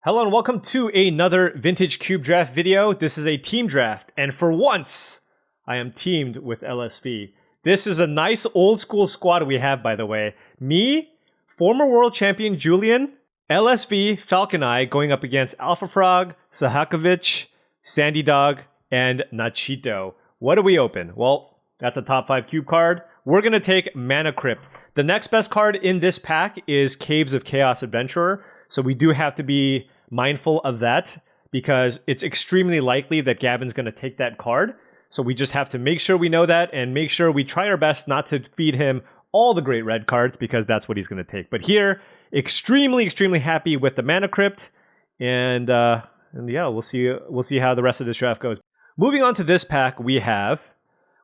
Hello and welcome to another vintage cube draft video. This is a team draft, and for once, I am teamed with LSV. This is a nice old school squad we have, by the way. Me, former world champion Julian, LSV, Falcon Eye going up against Alpha Frog, Sahakovic, Sandy Dog, and Nachito. What do we open? Well, that's a top 5 cube card. We're going to take Mana Crypt. The next best card in this pack is Caves of Chaos Adventurer. So we do have to be mindful of that because it's extremely likely that Gavin's going to take that card. So we just have to make sure we know that and make sure we try our best not to feed him all the great red cards because that's what he's going to take. But here, extremely happy with the Mana Crypt. And yeah, we'll see how the rest of this draft goes. Moving on to this pack, we have,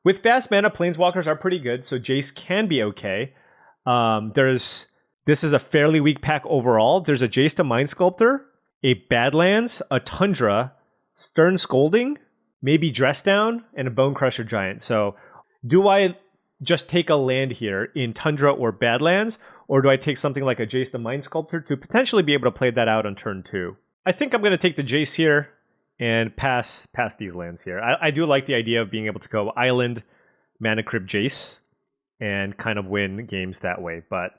with fast mana, Planeswalkers are pretty good. So Jace can be okay. This is a fairly weak pack overall. There's a Jace the Mind Sculptor, a Badlands, a Tundra, Stern Scolding, maybe Dress Down, and a Bone Crusher Giant. So do I just take a land here in Tundra or Badlands, or do I take something like a Jace the Mind Sculptor to potentially be able to play that out on turn 2? I think I'm going to take the Jace here and pass these lands here. I do like the idea of being able to go Island, Mana Crypt, Jace, and kind of win games that way, but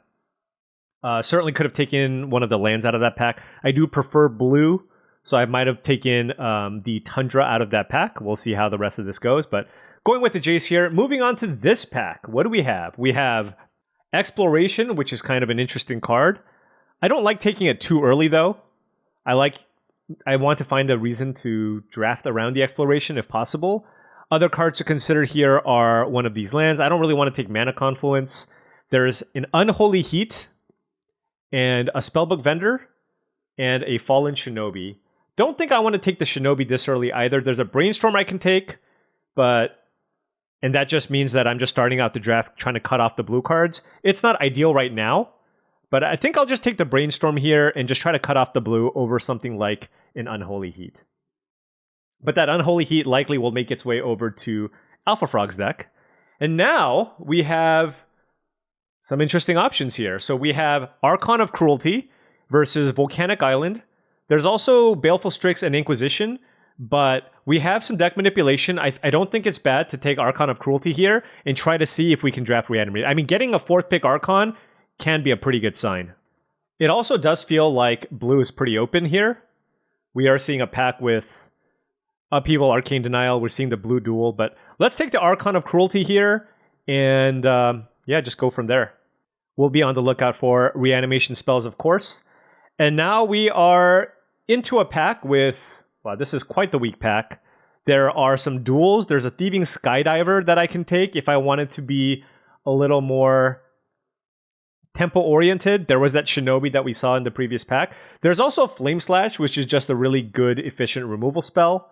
certainly could have taken one of the lands out of that pack. I do prefer blue, so I might have taken the Tundra out of that pack. We'll see how the rest of this goes, but going with the Jace here. Moving on to this pack, what do we have? We have Exploration, which is kind of an interesting card. I don't like taking it too early, though. I want to find a reason to draft around the Exploration if possible. Other cards to consider here are one of these lands. I don't really want to take Mana Confluence. There's an Unholy Heat, and a Spellbook Vendor, and a Fallen Shinobi. Don't think I want to take the Shinobi this early either. There's a Brainstorm I can take, and that just means that I'm just starting out the draft trying to cut off the blue cards. It's not ideal right now, but I think I'll just take the Brainstorm here and just try to cut off the blue over something like an Unholy Heat. But that Unholy Heat likely will make its way over to Alpha Frog's deck. And now we have some interesting options here. So we have Archon of Cruelty versus Volcanic Island. There's also Baleful Strix and Inquisition, but we have some deck manipulation. I don't think it's bad to take Archon of Cruelty here and try to see if we can draft Reanimator. I mean, getting a 4th pick Archon can be a pretty good sign. It also does feel like blue is pretty open here. We are seeing a pack with Upheaval, Arcane Denial. We're seeing the blue duel, but let's take the Archon of Cruelty here and yeah, just go from there. We'll be on the lookout for reanimation spells, of course. And now we are into a pack with, wow, this is quite the weak pack. There are some duels. There's a Thieving Skydiver that I can take if I wanted to be a little more tempo-oriented. There was that Shinobi that we saw in the previous pack. There's also Flame Slash, which is just a really good, efficient removal spell.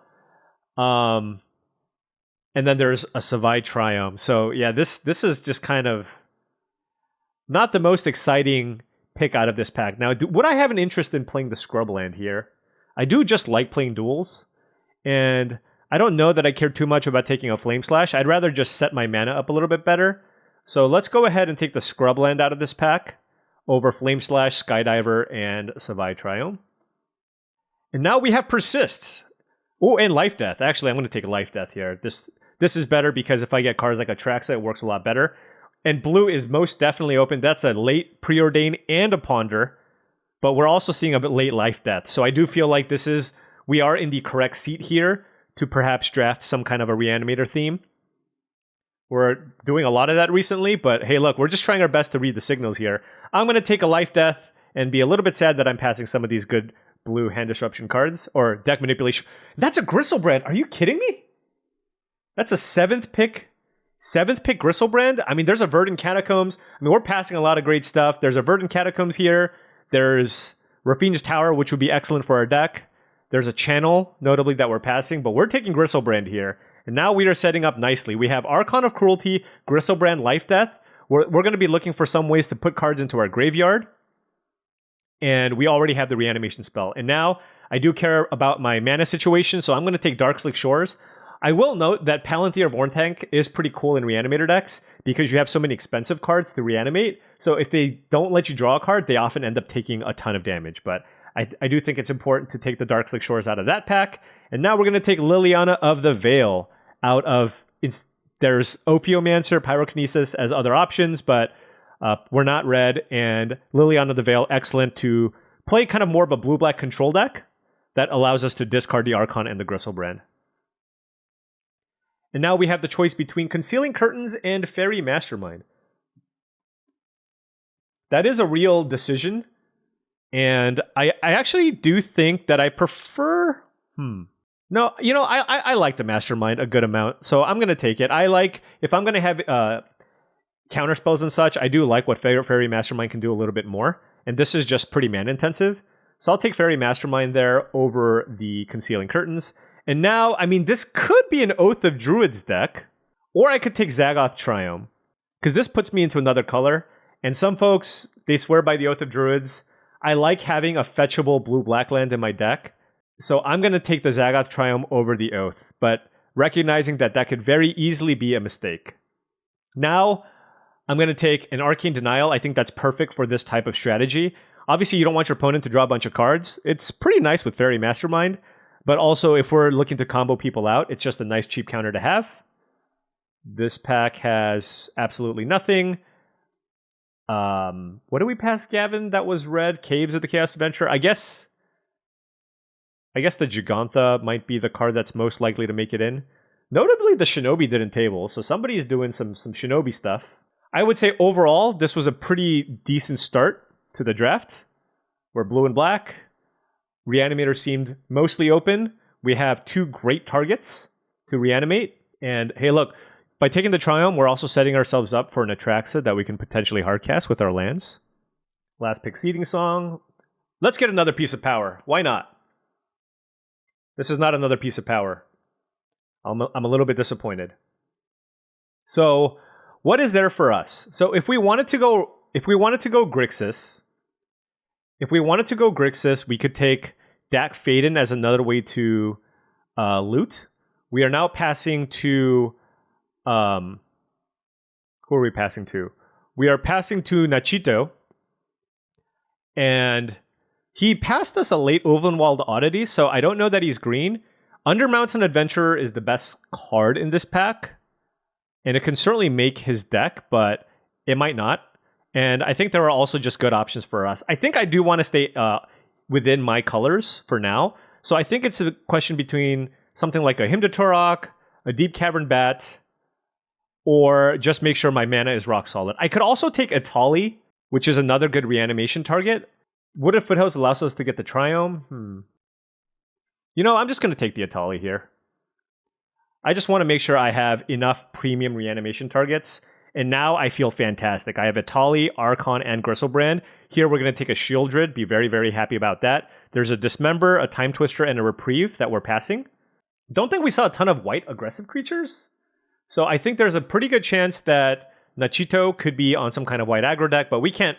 And then there's a Savai Triumph. So yeah, this is just kind of not the most exciting pick out of this pack. Now, would I have an interest in playing the Scrubland here? I do just like playing duels, and I don't know that I care too much about taking a Flame Slash. I'd rather just set my mana up a little bit better. So let's go ahead and take the Scrubland out of this pack over Flame Slash, Skydiver, and Savai Triumph. And now we have Persist. Oh, and Life Death. Actually, I'm going to take a Life Death here. This is better because if I get cards like Atraxa, it works a lot better. And blue is most definitely open. That's a late Preordain and a Ponder. But we're also seeing a bit late Life Death. So I do feel like we are in the correct seat here to perhaps draft some kind of a Reanimator theme. We're doing a lot of that recently, but hey, look, we're just trying our best to read the signals here. I'm going to take a Life Death and be a little bit sad that I'm passing some of these good blue hand disruption cards or deck manipulation. That's a Gristlebrand. Are you kidding me? That's a 7th pick Gristlebrand. I mean, there's a Verdant Catacombs. I mean, we're passing a lot of great stuff. There's a Verdant Catacombs here. There's Rafinha's Tower, which would be excellent for our deck. There's a Channel, notably, that we're passing, but we're taking Gristlebrand here. And now we are setting up nicely. We have Archon of Cruelty, Gristlebrand, Life Death. We're going to be looking for some ways to put cards into our graveyard. And we already have the reanimation spell. And now I do care about my mana situation, so I'm going to take Darkslick Shores. I will note that Palantir of Orntank is pretty cool in Reanimator decks because you have so many expensive cards to reanimate. So if they don't let you draw a card, they often end up taking a ton of damage. But I do think it's important to take the Darkflick Shores out of that pack. And now we're going to take Liliana of the Veil out of... There's Ophiomancer, Pyrokinesis as other options, but we're not red. And Liliana of the Veil, excellent to play kind of more of a blue-black control deck that allows us to discard the Archon and the Gristlebrand. And now we have the choice between Concealing Curtains and Fairy Mastermind. That is a real decision. And I actually do think that I prefer... No, you know, I like the Mastermind a good amount, so I'm going to take it. I like, if I'm going to have counter spells and such, I do like what Fairy Mastermind can do a little bit more. And this is just pretty mana intensive. So I'll take Fairy Mastermind there over the Concealing Curtains. And now, I mean, this could be an Oath of Druids deck, or I could take Zagoth Triome, because this puts me into another color. And some folks, they swear by the Oath of Druids. I like having a fetchable blue-black land in my deck. So I'm going to take the Zagoth Triome over the Oath, but recognizing that that could very easily be a mistake. Now, I'm going to take an Arcane Denial. I think that's perfect for this type of strategy. Obviously, you don't want your opponent to draw a bunch of cards. It's pretty nice with Fairy Mastermind, but also if we're looking to combo people out, it's just a nice cheap counter to have. This pack has absolutely nothing. What did we pass, Gavin? That was red. Caves of the Chaos Adventure. I guess the Gigantha might be the card that's most likely to make it in. Notably, the Shinobi didn't table, so somebody is doing some Shinobi stuff. I would say overall, this was a pretty decent start to the draft. We're blue and black. Reanimator seemed mostly open. We have two great targets to reanimate. And hey, look, by taking the Triumph, we're also setting ourselves up for an Atraxa that we can potentially hardcast with our lands. Last pick, Seething Song. Let's get another piece of power. Why not? This is not another piece of power. I'm a little bit disappointed. So, what is there for us? So, if we wanted to go Grixis, we could take Dak Faden as another way to loot. We are now passing to who are we passing to? We are passing to Nachito, and he passed us a late Ulvenwald Oddity, so I don't know that he's green. Undermountain Adventurer is the best card in this pack, and it can certainly make his deck, but it might not. And I think there are also just good options for us. I think I do want to stay within my colors for now. So I think it's a question between something like a Hymn to Turok, a Deep Cavern Bat, or just make sure my mana is rock solid. I could also take Atali, which is another good reanimation target. Wooded Foothills allows us to get the Triome. You know, I'm just going to take the Atali here. I just want to make sure I have enough premium reanimation targets. And now I feel fantastic. I have Atali, Archon, and Gristlebrand. Here we're going to take a Shieldred. Be very, very happy about that. There's a Dismember, a Time Twister, and a Reprieve that we're passing. Don't think we saw a ton of white aggressive creatures. So I think there's a pretty good chance that Nachito could be on some kind of white aggro deck, but we can't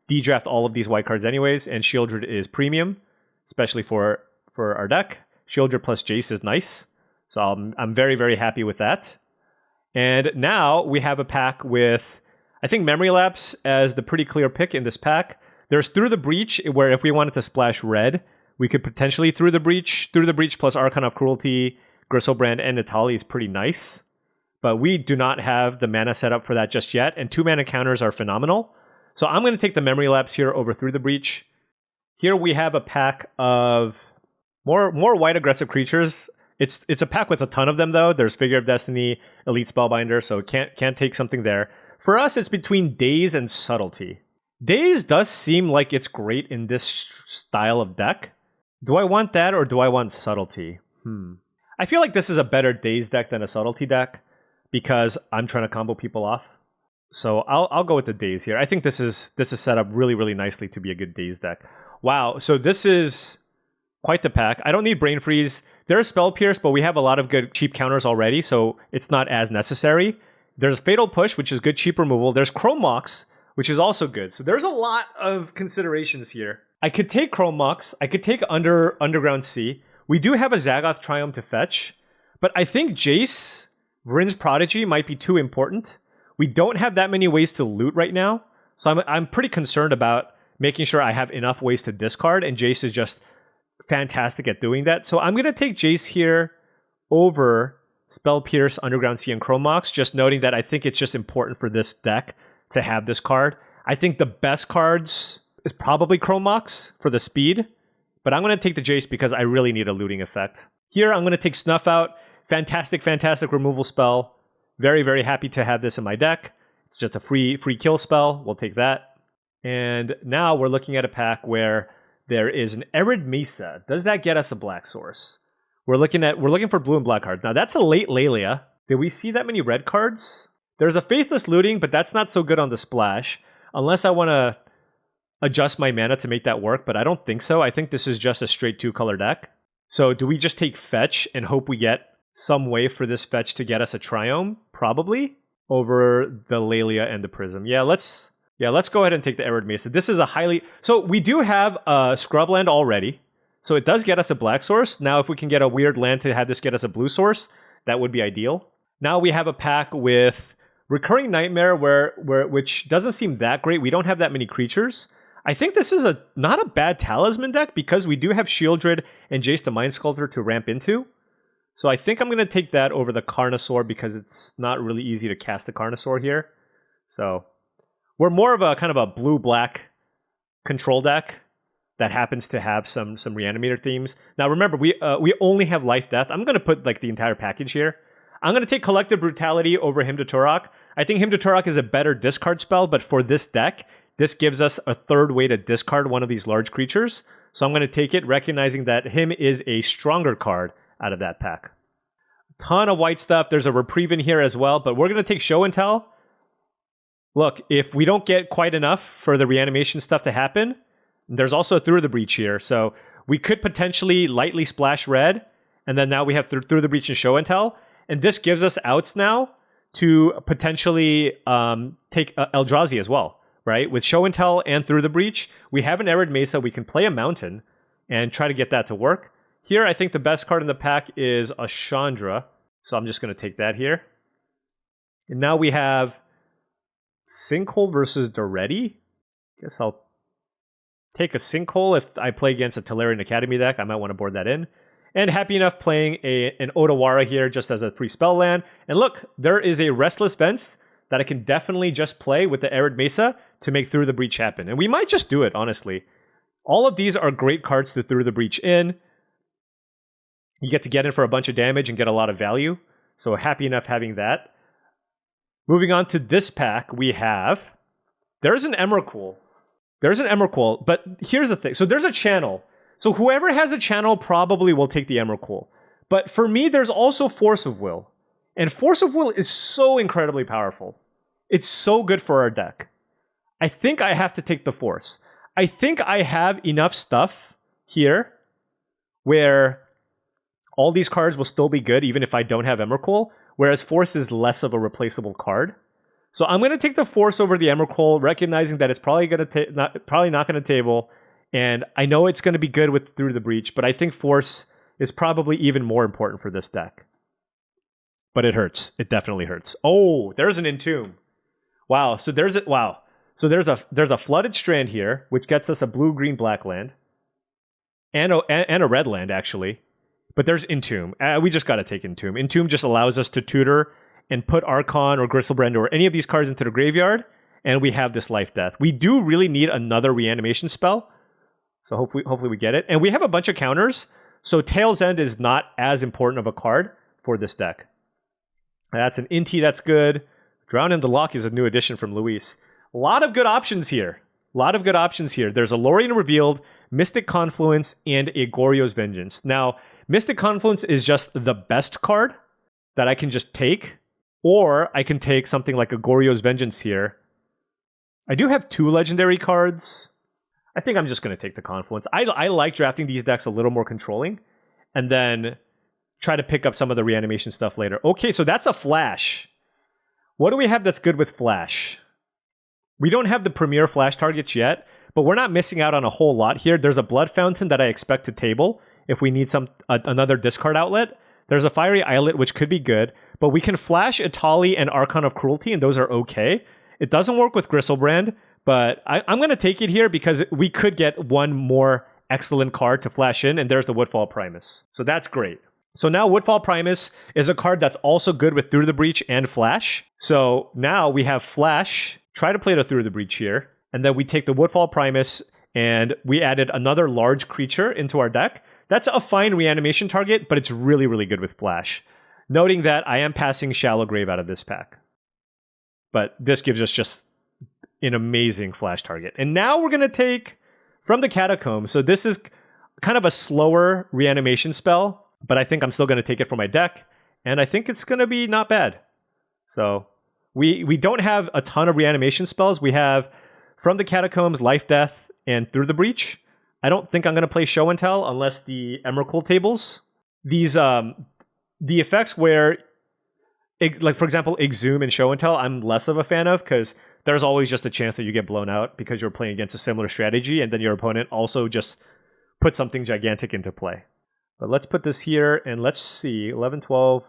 de-draft all of these white cards anyways, and Shieldred is premium, especially for our deck. Shieldred plus Jace is nice, so I'm very, very happy with that. And now we have a pack with, I think, Memory Lapse as the pretty clear pick in this pack. There's Through the Breach, where if we wanted to splash red, we could potentially Through the Breach plus Archon of Cruelty, Gristlebrand, and Natali is pretty nice. But we do not have the mana set up for that just yet, and 2-mana counters are phenomenal. So I'm going to take the Memory Lapse here over Through the Breach. Here we have a pack of more white aggressive creatures. It's a pack with a ton of them, though. There's Figure of Destiny, Elite Spellbinder, so can't take something there. For us, it's between Daze and Subtlety. Daze does seem like it's great in this style of deck. Do I want that, or do I want Subtlety? I feel like this is a better Daze deck than a Subtlety deck, because I'm trying to combo people off. So I'll go with the Daze here. I think this is set up really, really nicely to be a good Daze deck. Wow, so this is quite the pack. I don't need Brain Freeze. There's Spell Pierce, but we have a lot of good cheap counters already, so it's not as necessary. There's Fatal Push, which is good cheap removal. There's Chrome Mox, which is also good. So there's a lot of considerations here. I could take Chrome Mox. I could take Underground Sea. We do have a Zagoth Triumph to fetch, but I think Jace, Vryn's Prodigy might be too important. We don't have that many ways to loot right now, so I'm pretty concerned about making sure I have enough ways to discard, and Jace is just fantastic at doing that. So I'm going to take Jace here over Spell Pierce, Underground Sea, and Chrome Mox, just noting that I think it's just important for this deck to have this card. I think the best cards is probably Chrome Mox for the speed, but I'm going to take the Jace because I really need a looting effect. Here, I'm going to take Snuff Out. Fantastic, fantastic removal spell. Very, very happy to have this in my deck. It's just a free kill spell. We'll take that. And now we're looking at a pack where there is an Arid Mesa. Does that get us a black source? We're looking for blue and black cards. Now that's a late Lelia. Did we see that many red cards? There's a Faithless Looting, but that's not so good on the splash. Unless I want to adjust my mana to make that work, but I don't think so. I think this is just a straight 2-color deck. So do we just take Fetch and hope we get some way for this Fetch to get us a Triome? Probably. Over the Lelia and the Prism. Yeah, let's go ahead and take the Arid Mesa. This is a highly... So we do have a Scrubland already. So it does get us a black source. Now if we can get a weird land to have this get us a blue source, that would be ideal. Now we have a pack with Recurring Nightmare, which doesn't seem that great. We don't have that many creatures. I think this is not a bad Talisman deck because we do have Shieldred and Jace the Mind Sculptor to ramp into. So I think I'm going to take that over the Carnosaur because it's not really easy to cast the Carnosaur here. So we're more of a kind of a blue-black control deck that happens to have some Reanimator themes. Now remember, we only have Life Death. I'm going to put like the entire package here. I'm going to take Collective Brutality over Hymn to Turok. I think Hymn to Turok is a better discard spell, but for this deck, this gives us a third way to discard one of these large creatures. So I'm going to take it, recognizing that Hymn is a stronger card out of that pack. A ton of white stuff. There's a Reprieve in here as well, but we're going to take Show and Tell. Look, if we don't get quite enough for the reanimation stuff to happen, there's also Through the Breach here. So we could potentially lightly splash red, and then now we have Through the Breach and Show and Tell. And this gives us outs now to potentially take Eldrazi as well, right? With Show and Tell and Through the Breach, we have an Arid Mesa. We can play a Mountain and try to get that to work. Here, I think the best card in the pack is a Chandra. So I'm just going to take that here. And now we have Sinkhole versus Doretti. Guess I'll take a Sinkhole. If I play against a Tolarian Academy deck, I might want to board that in. And happy enough playing an Otawara here just as a free spell land. And look, there is a Restless Vents that I can definitely just play with the Arid Mesa to make Through the Breach happen. And we might just do it, honestly. All of these are great cards to Through the Breach in. You get to get in for a bunch of damage and get a lot of value. So happy enough having that. Moving on to this pack, we have... There's an Emrakul. But here's the thing. So there's a channel. So whoever has the channel probably will take the Emrakul. But for me, there's also Force of Will. And Force of Will is so incredibly powerful. It's so good for our deck. I think I have to take the Force. I think I have enough stuff here where all these cards will still be good even if I don't have Emrakul, whereas Force is less of a replaceable card. So I'm going to take the Force over the Emrakul, recognizing that it's probably not going to table. And I know it's going to be good with Through the Breach, but I think Force is probably even more important for this deck. But it hurts. It definitely hurts. Oh, there's an Entomb. Wow. So there's a Flooded Strand here, which gets us a blue-green-black land. And a red land, actually. But there's Entomb. We just got to take Entomb. Entomb just allows us to tutor and put Archon or Gristlebrand or any of these cards into the graveyard, and we have this Life Death. We do really need another reanimation spell. So hopefully we get it. And we have a bunch of counters, so Tail's End is not as important of a card for this deck. That's an Inti that's good. Drown in the Loch is a new addition from Luis. A lot of good options here. There's a Lorien Revealed, Mystic Confluence, and a Goryo's Vengeance. Now, Mystic Confluence is just the best card that I can just take, or I can take something like a Goryo's Vengeance here. I do have 2 legendary cards. I think I'm just going to take the Confluence. I like drafting these decks a little more controlling, and then try to pick up some of the reanimation stuff later. Okay, so that's a Flash. What do we have that's good with Flash? We don't have the premier Flash targets yet, but we're not missing out on a whole lot here. There's a Blood Fountain that I expect to table if we need another discard outlet. There's a Fiery Islet, which could be good, but we can Flash Itali and Archon of Cruelty, and those are okay. It doesn't work with Gristlebrand, But I'm going to take it here because we could get one more excellent card to flash in, and there's the Woodfall Primus. So that's great. So now Woodfall Primus is a card that's also good with Through the Breach and Flash. So now we have Flash, try to play the Through the Breach here, and then we take the Woodfall Primus and we added another large creature into our deck. That's a fine reanimation target, but it's really, really good with Flash. Noting that I am passing Shallow Grave out of this pack. But this gives us just an amazing Flash target. And now we're going to take from the Catacombs. So this is kind of a slower reanimation spell, but I think I'm still going to take it for my deck. And I think it's going to be not bad. So we don't have a ton of reanimation spells. We have from the Catacombs, Life, Death, and Through the Breach. I don't think I'm going to play Show and Tell unless the Emrakul tables. These, the effects where, like for example, Exhume and Show and Tell, I'm less of a fan of because there's always just a chance that you get blown out because you're playing against a similar strategy and then your opponent also just put something gigantic into play. But let's put this here and let's see, 11, 12,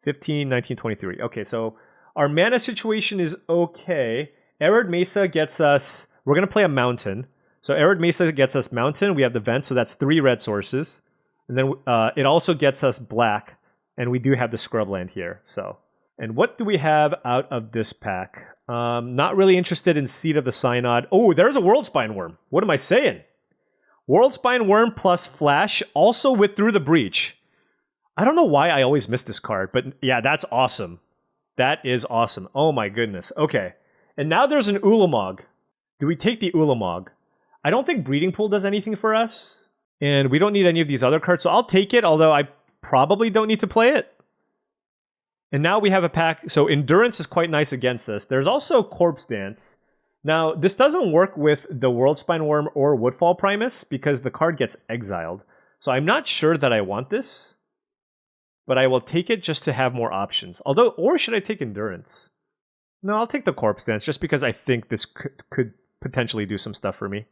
15, 19, 23. Okay, so our mana situation is okay. Arid Mesa gets us, we're going to play a mountain. So Arid Mesa gets us mountain, we have the vent, so that's 3 red sources. And then it also gets us black, and we do have the scrubland here. So, and what do we have out of this pack? Not really interested in Seed of the Synod. Oh, there's a Worldspine Wurm. What am I saying? Worldspine Wurm plus Flash, also with Through the Breach. I don't know why I always miss this card, but yeah, that's awesome. That is awesome. Oh my goodness. Okay. And now there's an Ulamog. Do we take the Ulamog? I don't think Breeding Pool does anything for us. And we don't need any of these other cards, so I'll take it, although I probably don't need to play it. And now we have a pack. So Endurance is quite nice against this. There's also Corpse Dance. Now, this doesn't work with the Worldspine Wurm or Woodfall Primus because the card gets exiled. So I'm not sure that I want this, but I will take it just to have more options. Although, or should I take Endurance? No, I'll take the Corpse Dance just because I think this could potentially do some stuff for me.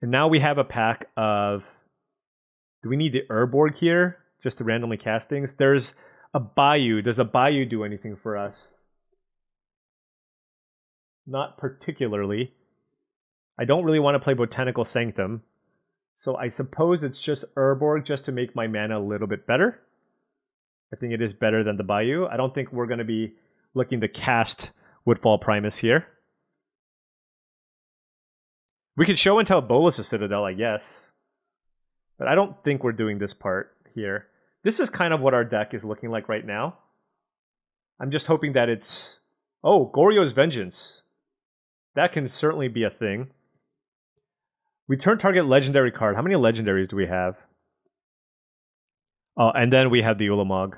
And now we have a pack of... Do we need the Urborg here? Just to randomly cast things? There's a Bayou. Does a Bayou do anything for us? Not particularly. I don't really want to play Botanical Sanctum. So I suppose it's just Urborg just to make my mana a little bit better. I think it is better than the Bayou. I don't think we're going to be looking to cast Woodfall Primus here. We could Show and Tell Bolas' Citadel, I guess. But I don't think we're doing this part here. This is kind of what our deck is looking like right now. I'm just hoping that it's... Oh, Goryo's Vengeance. That can certainly be a thing. Return target legendary card. How many legendaries do we have? Oh, and then we have the Ulamog.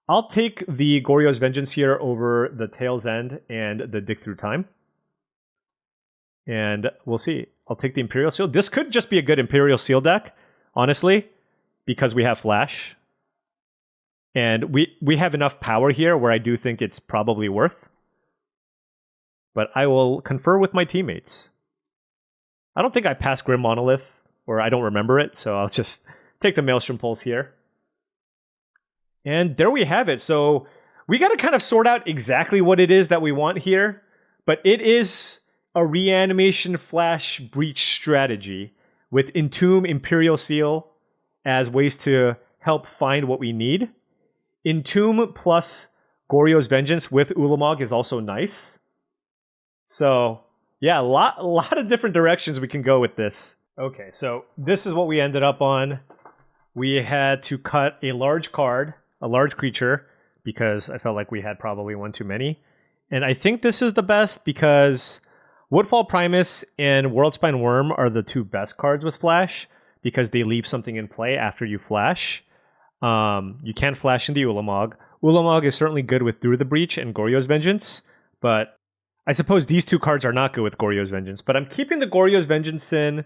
I'll take the Goryo's Vengeance here over the Tail's End and the Dig Through Time. And we'll see. I'll take the Imperial Seal. This could just be a good Imperial Seal deck, honestly, because we have Flash. And we have enough power here where I do think it's probably worth. But I will confer with my teammates. I don't think I passed Grim Monolith, or I don't remember it, so I'll just take the Maelstrom Pulse here. And there we have it. So we got to kind of sort out exactly what it is that we want here. But it is a reanimation Flash Breach strategy with Entomb, Imperial Seal as ways to help find what we need. Entomb plus Goryo's Vengeance with Ulamog is also nice. So, yeah, a lot of different directions we can go with this. Okay, so this is what we ended up on. We had to cut a large card, a large creature, because I felt like we had probably one too many. And I think this is the best because Woodfall Primus and Worldspine Wurm are the two best cards with Flash because they leave something in play after you Flash. You can't Flash into Ulamog. Ulamog is certainly good with Through the Breach and Goryo's Vengeance, but I suppose these two cards are not good with Goryo's Vengeance. But I'm keeping the Goryo's Vengeance in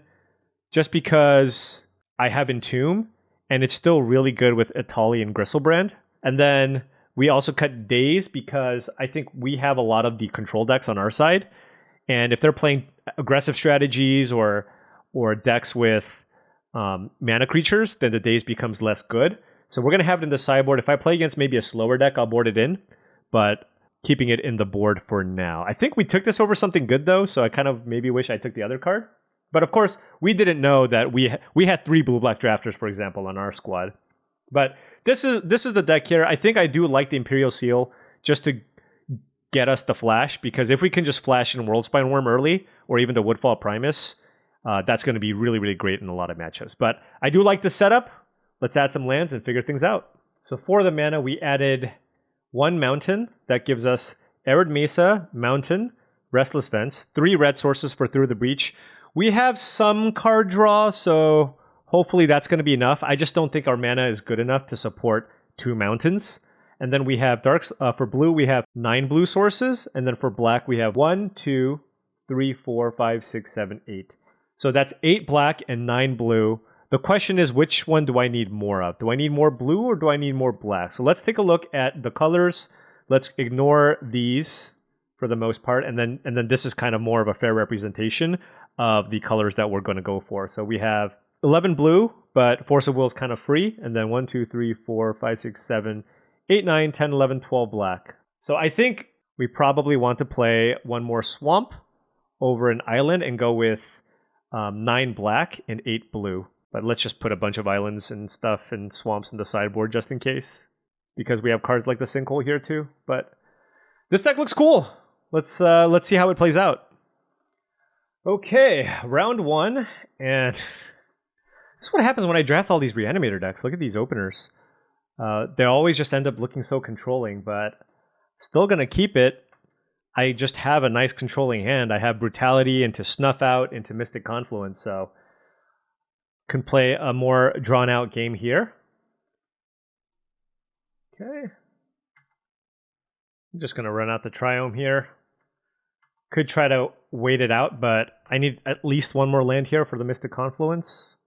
just because I have Entomb, and it's still really good with Etali and Gristlebrand. And then we also cut Daze because I think we have a lot of the control decks on our side. And if they're playing aggressive strategies or decks with mana creatures, then the Daze becomes less good. So we're going to have it in the sideboard. If I play against maybe a slower deck, I'll board it in. But keeping it in the board for now. I think we took this over something good though, so I kind of maybe wish I took the other card. But of course, we didn't know that we had 3 blue-black drafters, for example, on our squad. But this is the deck here. I think I do like the Imperial Seal just to get us the flash, because if we can just flash in Worldspine Wurm early, or even the Woodfall Primus, that's going to be really, really great in a lot of matchups. But I do like the setup. Let's add some lands and figure things out. So for the mana, we added 1 mountain. That gives us Arid Mesa, Mountain, Restless Vents, 3 red sources for Through the Breach. We have some card draw, so hopefully that's going to be enough. I just don't think our mana is good enough to support 2 mountains. And then we have darks. For blue, we have 9 blue sources. And then for black, we have 1, 2, 3, 4, 5, 6, 7, 8. So that's 8 black and 9 blue. The question is, which one do I need more of? Do I need more blue or do I need more black? So let's take a look at the colors. Let's ignore these for the most part. And then this is kind of more of a fair representation of the colors that we're going to go for. So we have 11 blue, but Force of Will is kind of free. And then 1, 2, 3, 4, 5, 6, 7, 8, 9, 10, 11, 12 black. So I think we probably want to play one more swamp over an island and go with 9 black and 8 blue. But let's just put a bunch of islands and stuff and swamps in the sideboard just in case, because we have cards like the Sinkhole here too. But this deck looks cool. Let's see how it plays out. Okay, round 1, and this is what happens when I draft all these Reanimator decks. Look at these openers. They always just end up looking so controlling, but still going to keep it. I just have a nice controlling hand. I have Brutality into Snuff Out, into Mystic Confluence, so can play a more drawn-out game here. Okay. I'm just going to run out the Triome here. Could try to wait it out, but I need at least 1 more land here for the Mystic Confluence.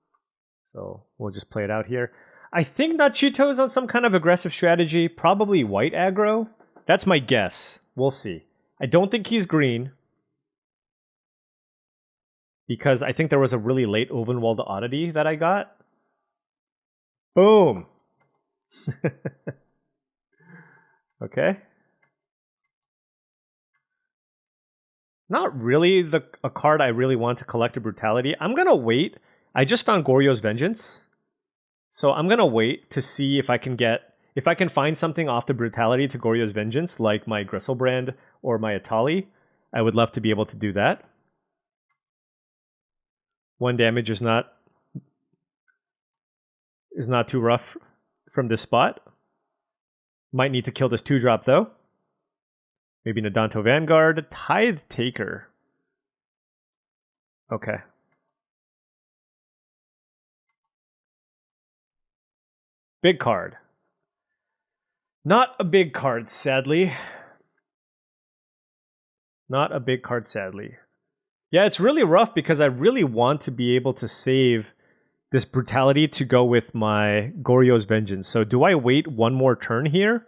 So we'll just play it out here. I think Nachito is on some kind of aggressive strategy, probably white aggro. That's my guess. We'll see. I don't think he's green, because I think there was a really late Ovenwald Oddity that I got. Boom! Okay. Not really a card I really want to collect a Brutality. I'm going to wait. I just found Goryo's Vengeance. So I'm going to wait to see if I can find something off the Brutality to Goryo's Vengeance, like my Gristlebrand or my Atali. I would love to be able to do that. 1 damage is not too rough from this spot. Might need to kill this 2-drop though. Maybe Nadanto Vanguard. Tithe Taker. Okay. Big card. Not a big card, sadly. Not a big card, sadly. Yeah, it's really rough because I really want to be able to save this Brutality to go with my Goryo's Vengeance. So do I wait 1 more turn here?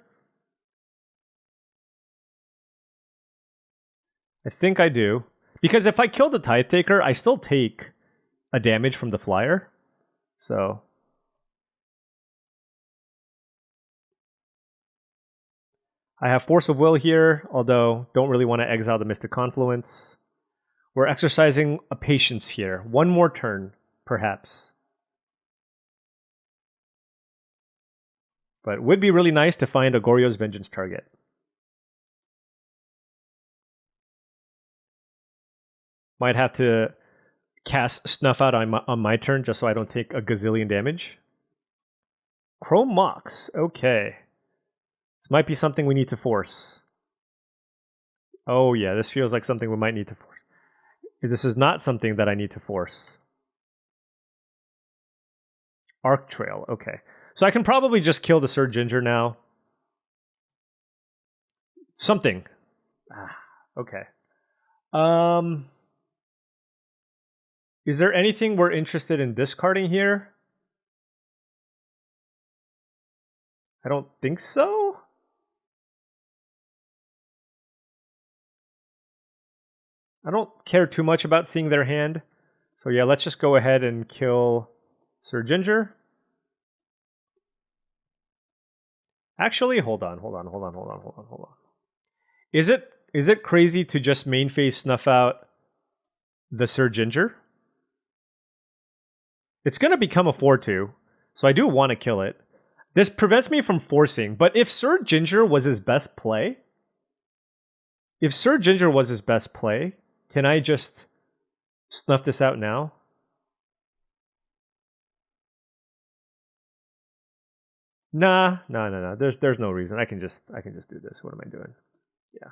I think I do. Because if I kill the Tithe Taker, I still take a damage from the flyer. So I have Force of Will here, although don't really want to exile the Mystic Confluence. We're exercising a patience here. 1 more turn, perhaps. But it would be really nice to find a Goryo's Vengeance target. Might have to cast Snuff Out on my turn just so I don't take a gazillion damage. Chrome Mox, okay. This might be something we need to force. Oh yeah, this feels like something we might need to force. This is not something that I need to force. Arc Trail, okay. So I can probably just kill the Sir Ginger now. Something. Okay. Is there anything we're interested in discarding here? I don't think so. I don't care too much about seeing their hand. So yeah, let's just go ahead and kill Sir Ginger. Actually, hold on. Is it crazy to just main phase snuff out the Sir Ginger? It's going to become a 4-2, so I do want to kill it. This prevents me from forcing, but if Sir Ginger was his best play, can I just snuff this out now? Nah. There's no reason. I can just do this. What am I doing? Yeah.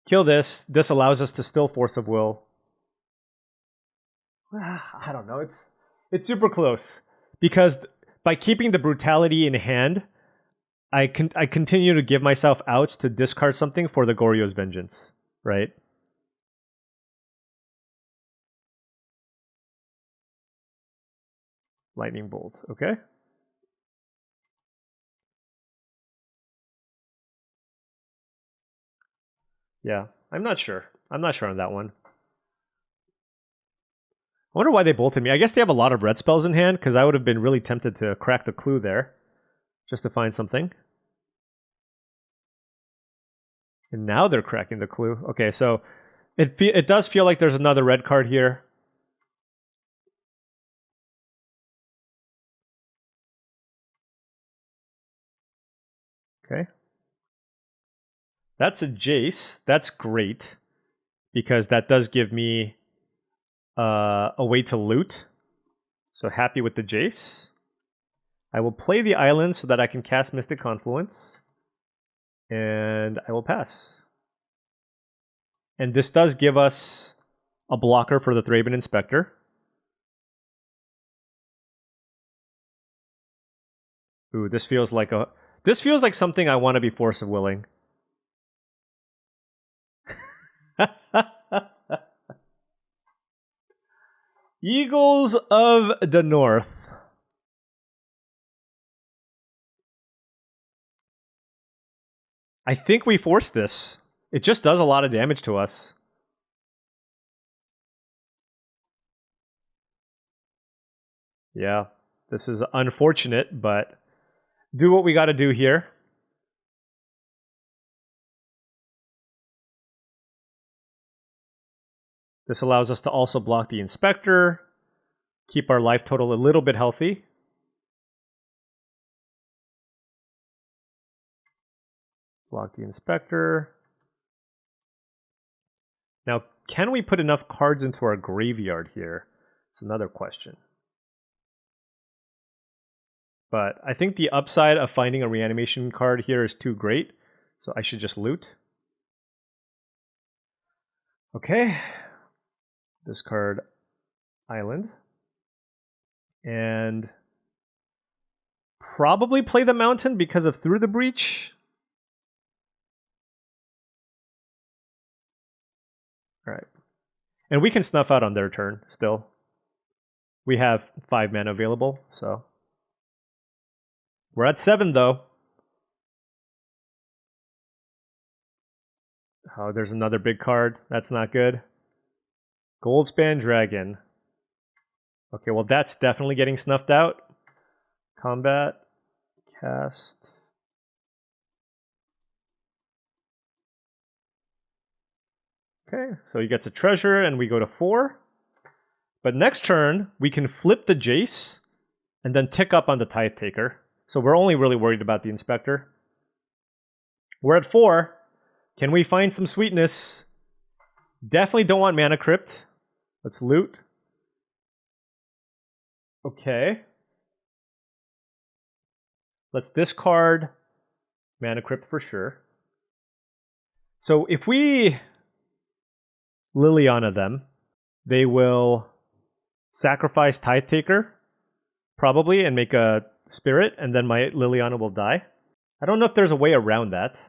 Kill this. This allows us to still Force of Will. I don't know. It's super close because by keeping the brutality in hand, I continue to give myself outs to discard something for the Goryo's Vengeance, right? Lightning Bolt, okay. Yeah, I'm not sure. I'm not sure on that one. I wonder why they bolted me. I guess they have a lot of red spells in hand, because I would have been really tempted to crack the clue there, just to find something. And now they're cracking the clue. Okay, so it does feel like there's another red card here. Okay. That's a Jace. That's great, because that does give me a way to loot. So happy with the Jace. I will play the island so that I can cast Mystic Confluence. And I will pass. And this does give us a blocker for the Thraben Inspector. Ooh, this feels like something I want to be Force of Willing. Eagles of the North. I think we force this. It just does a lot of damage to us. Yeah, this is unfortunate, but do what we got to do here. This allows us to also block the Inspector, keep our life total a little bit healthy. Block the Inspector. Now, can we put enough cards into our graveyard here? It's another question. But I think the upside of finding a reanimation card here is too great, so I should just loot. Okay. Discard Island. And probably play the Mountain because of Through the Breach. Alright. And we can snuff out on their turn still. We have 5 mana available, so. We're at 7 though. Oh, there's another big card. That's not good. Goldspan Dragon. Okay, well that's definitely getting snuffed out. Combat. Cast. Okay, so he gets a treasure and we go to 4. But next turn, we can flip the Jace and then tick up on the Tithe Taker. So we're only really worried about the Inspector. We're at 4. Can we find some sweetness? Definitely don't want Mana Crypt. Let's loot. Okay. Let's discard Mana Crypt for sure. So if we Liliana them, they will sacrifice Tithe Taker, probably, and make a spirit, and then my Liliana will die. I don't know if there's a way around that.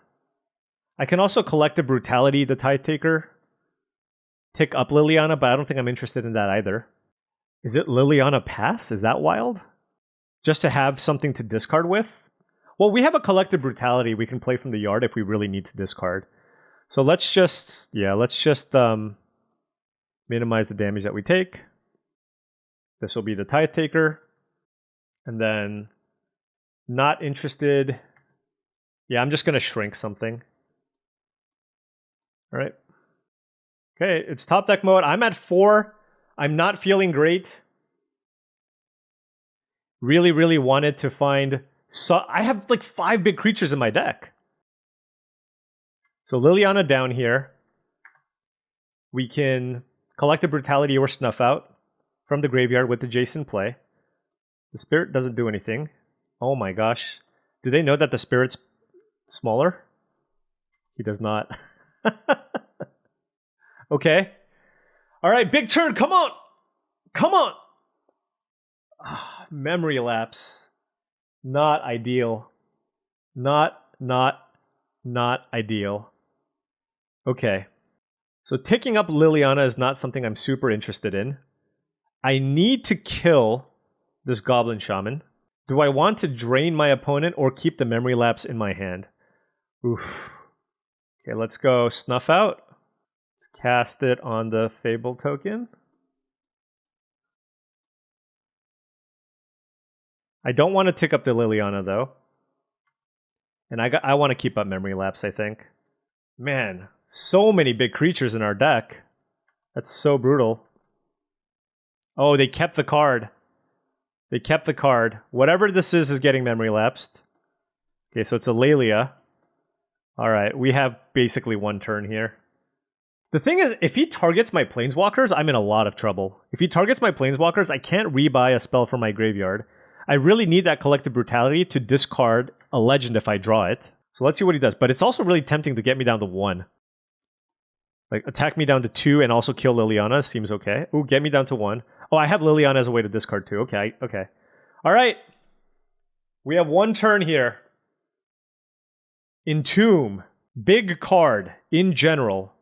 I can also Collective Brutality the Tithe Taker, tick up Liliana, but I don't think I'm interested in that either. Is it Liliana pass? Is that wild? Just to have something to discard with? Well, we have a Collective Brutality we can play from the yard if we really need to discard. So let's just minimize the damage that we take. This will be the Tithe Taker. And then not interested Yeah, I'm just going to shrink something. All right. Okay, it's top deck mode. I'm at 4. I'm not feeling great. Really, really wanted to find... So I have like 5 big creatures in my deck. So Liliana down here. We can collect a Brutality or Snuff Out from the graveyard with the Jason play. The Spirit doesn't do anything. Oh my gosh. Do they know that the Spirit's smaller? He does not. Okay. All right, big turn. Come on. Come on. Oh, memory lapse. Not ideal. Not ideal. Okay. So ticking up Liliana is not something I'm super interested in. I need to kill this Goblin Shaman. Do I want to drain my opponent or keep the memory lapse in my hand? Oof. Okay, let's go Snuff Out. Let's cast it on the Fable token. I don't want to tick up the Liliana though. And I want to keep up memory lapse, I think. Man, so many big creatures in our deck. That's so brutal. Oh, they kept the card. They kept the card. Whatever this is getting memory lapsed. Okay, so it's a Lelia. Alright, we have basically 1 turn here. The thing is, if he targets my Planeswalkers, I'm in a lot of trouble. If he targets my Planeswalkers, I can't rebuy a spell from my graveyard. I really need that Collective Brutality to discard a legend if I draw it. So let's see what he does. But it's also really tempting to get me down to 1. Like, attack me down to 2 and also kill Liliana seems okay. Ooh, get me down to 1. Oh, I have Liliana as a way to discard too. Okay, okay. Alright. We have 1 turn here. Entomb. Big card in general.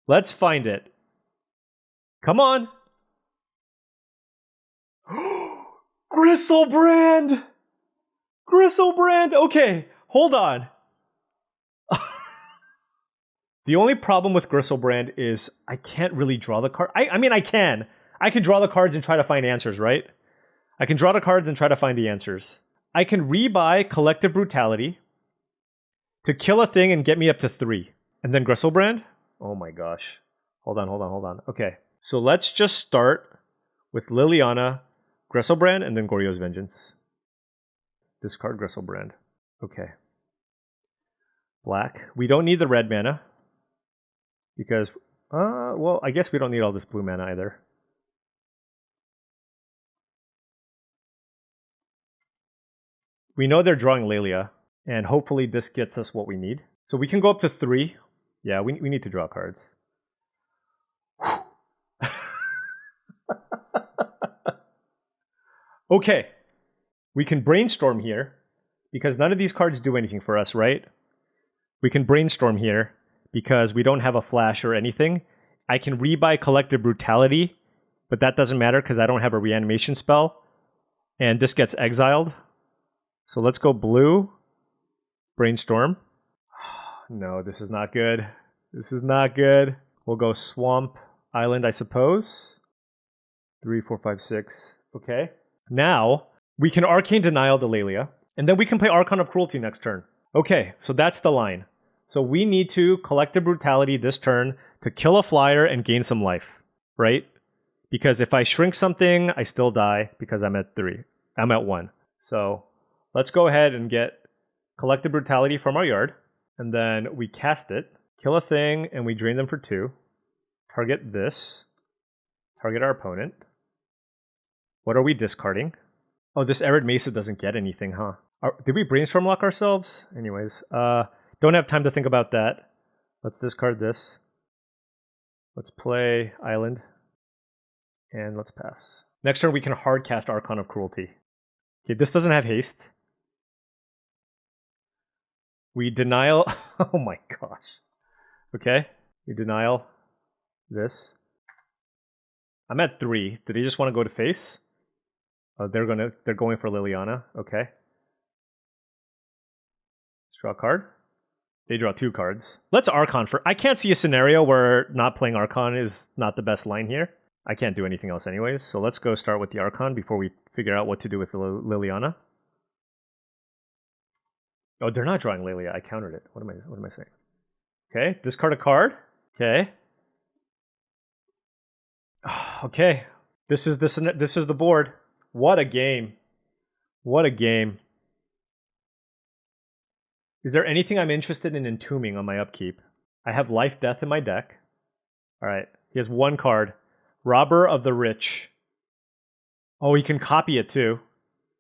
Let's find it. Come on. Gristlebrand! Gristlebrand! Okay, hold on. The only problem with Gristlebrand is I can't really draw the card. I mean, I can. I can draw the cards and try to find answers, right? I can draw the cards and try to find the answers. I can rebuy Collective Brutality to kill a thing and get me up to 3. And then Gristlebrand? Oh my gosh. Hold on. Okay, so let's just start with Liliana, Gristlebrand, and then Goryo's Vengeance. Discard Gristlebrand. Okay. Black. We don't need the red mana. Because, well, I guess we don't need all this blue mana either. We know they're drawing Lelia, and hopefully this gets us what we need. So we can go up to 3. Yeah, we need to draw cards. Okay. We can brainstorm here, because none of these cards do anything for us, right? We can brainstorm here, because we don't have a flash or anything. I can rebuy Collective Brutality, but that doesn't matter because I don't have a reanimation spell. And this gets exiled. So let's go blue. Brainstorm. No, this is not good. This is not good. We'll go Swamp Island, I suppose. 3, 4, 5, 6. Okay. Now, we can Arcane Denial the Lelia, and then we can play Archon of Cruelty next turn. Okay, so that's the line. So we need to Collective Brutality this turn to kill a flyer and gain some life, right? Because if I shrink something, I still die because I'm at 3. I'm at 1. So let's go ahead and get Collective Brutality from our yard. And then we cast it, kill a thing, and we drain them for 2. Target this. Target our opponent. What are we discarding? Oh, this Arid Mesa doesn't get anything, huh? Did we Brainstorm lock ourselves? Anyways, don't have time to think about that. Let's discard this. Let's play Island. And let's pass. Next turn, we can hard cast Archon of Cruelty. Okay, this doesn't have haste. We denial... Oh my gosh. Okay, we denial this. I'm at 3. Did they just want to go to face? Oh, they're going for Liliana. Okay. Let's draw a card. They draw 2 cards. Let's Archon for... I can't see a scenario where not playing Archon is not the best line here. I can't do anything else anyways, so let's go start with the Archon before we figure out what to do with the Liliana. Oh, they're not drawing Lelia. I countered it. What am I saying? Okay, discard a card. Okay. Okay. This is the board. What a game. What a game. Is there anything I'm interested in entombing on my upkeep? I have life death in my deck. All right. He has one card. Robber of the Rich. Oh, he can copy it too.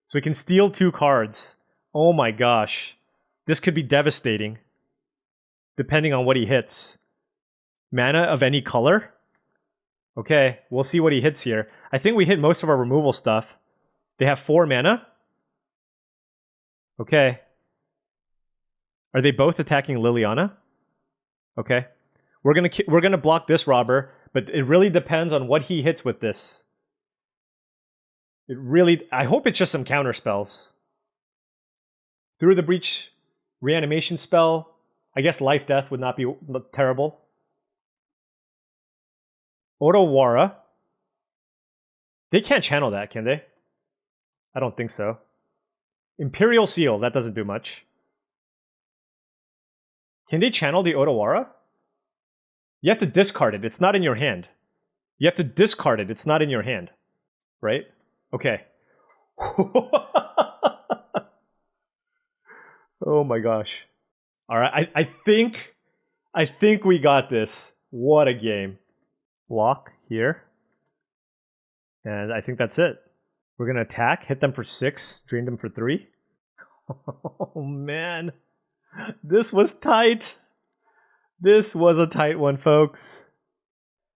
So he can steal 2 cards. Oh my gosh. This could be devastating. Depending on what he hits. Mana of any color? Okay, we'll see what he hits here. I think we hit most of our removal stuff. They have 4 mana? Okay. Are they both attacking Liliana? Okay. We're gonna block this robber, but it really depends on what he hits with this. I hope it's just some counter spells. Through the Breach reanimation spell. I guess life death would not be terrible. Otawara. They can't channel that, can they? I don't think so. Imperial Seal, that doesn't do much. Can they channel the Otawara? You have to discard it. It's not in your hand. You have to discard it. It's not in your hand. Right? Okay. Oh my gosh. Alright, I think we got this. What a game. Block here. And I think that's it. We're going to attack, hit them for 6, drain them for 3. Oh man. This was tight. This was a tight one, folks.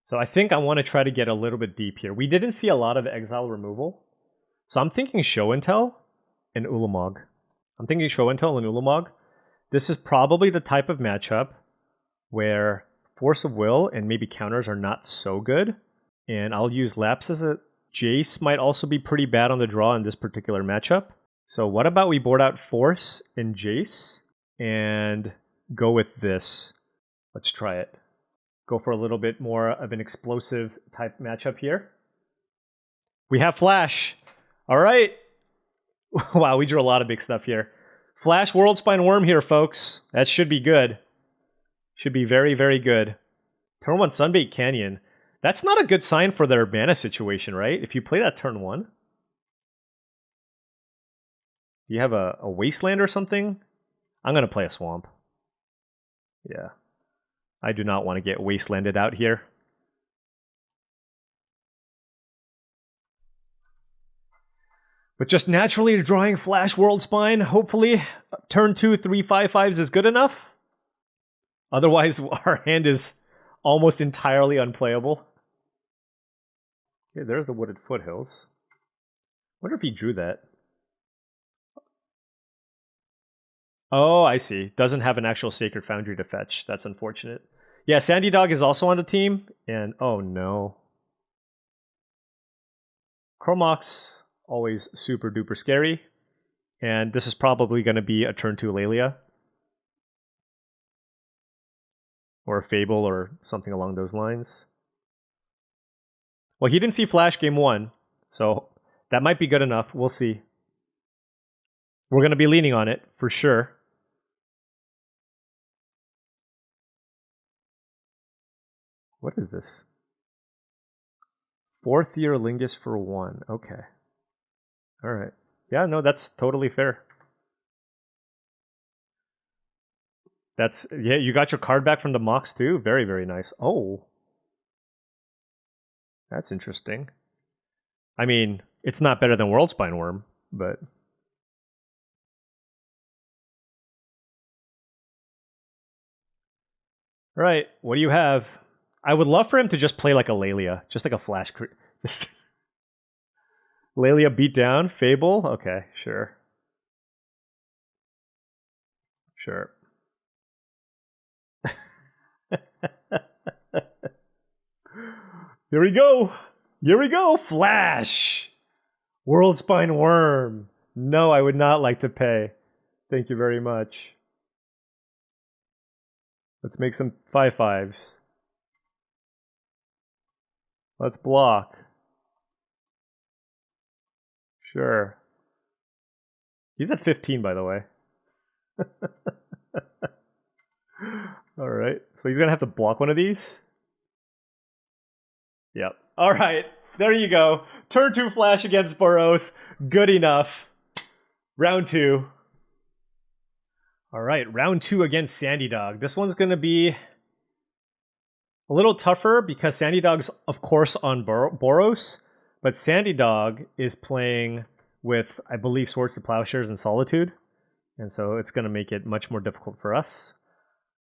So I think I want to try to get a little bit deep here. We didn't see a lot of exile removal. So I'm thinking Show and Tell and Ulamog. This is probably the type of matchup where Force of Will and maybe counters are not so good. And I'll use Lapse as a Jace might also be pretty bad on the draw in this particular matchup. So what about we board out Force and Jace and go with this. Let's try it. Go for a little bit more of an explosive type matchup here. We have Flash. All right. Wow, we drew a lot of big stuff here. Flash Worldspine Wurm here, folks. That should be good. Should be very, very good. Turn 1 Sunbait Canyon. That's not a good sign for their mana situation, right? If you play that turn 1. Do you have a Wasteland or something? I'm going to play a Swamp. Yeah. I do not want to get Wastelanded out here. But just naturally drawing Flash Worldspine, hopefully turn 2 3/5/5s is good enough. Otherwise, our hand is almost entirely unplayable. Okay, there's the Wooded Foothills. Wonder if he drew that. Oh, I see. Doesn't have an actual Sacred Foundry to fetch. That's unfortunate. Yeah, Sandy Dog is also on the team. And oh no. Chromox, always super duper scary. And this is probably going to be a turn 2 Lelia. Or a Fable or something along those lines. Well, he didn't see Flash game 1. So that might be good enough. We'll see. We're going to be leaning on it for sure. What is this? 4th year Lingus for 1. Okay. Alright. Yeah, no, that's totally fair. Yeah, you got your card back from the Mox too? Very, very nice. Oh. That's interesting. I mean, it's not better than Worldspine Wurm, but... Right, what do you have? I would love for him to just play like a Lelia. Just like a flash... Just... Lelia beat down? Fable? Okay, sure. Sure. Here we go. Here we go. Flash. Worldspine Wurm. No, I would not like to pay. Thank you very much. Let's make some 5/5s. Let's block. Sure. He's at 15, by the way. All right. So he's going to have to block one of these. Yep. All right. There you go. Turn 2 flash against Burrows. Good enough. Round 2. All right. Round 2 against Sandy Dog. This one's going to be a little tougher because Sandy Dog's, of course, on Boros. But Sandy Dog is playing with, I believe, Swords to Plowshares and Solitude. And so it's going to make it much more difficult for us.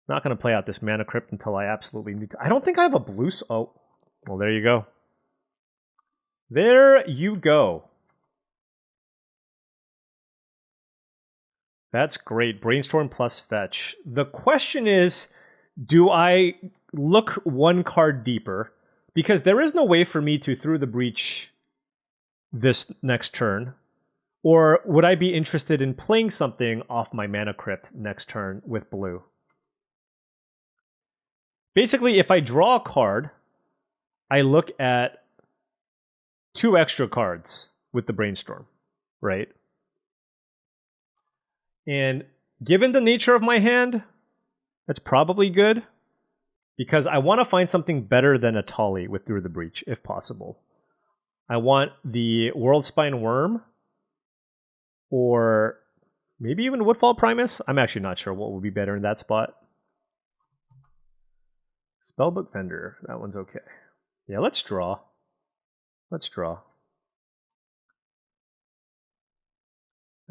Not going to play out this Mana Crypt until I absolutely need to. I don't think I have a blue... Oh, well, there you go. There you go. That's great. Brainstorm plus fetch. The question is, do I look one card deeper? Because there is no way for me to Through the Breach this next turn. Or would I be interested in playing something off my Mana Crypt next turn with blue? Basically, if I draw a card, I look at 2 extra cards with the Brainstorm, right? And given the nature of my hand, that's probably good. Because I want to find something better than a Tali with Through the Breach, if possible. I want the Worldspine Wurm, or maybe even Woodfall Primus. I'm actually not sure what would be better in that spot. Spellbook Vendor, that one's okay. Yeah, let's draw. Let's draw.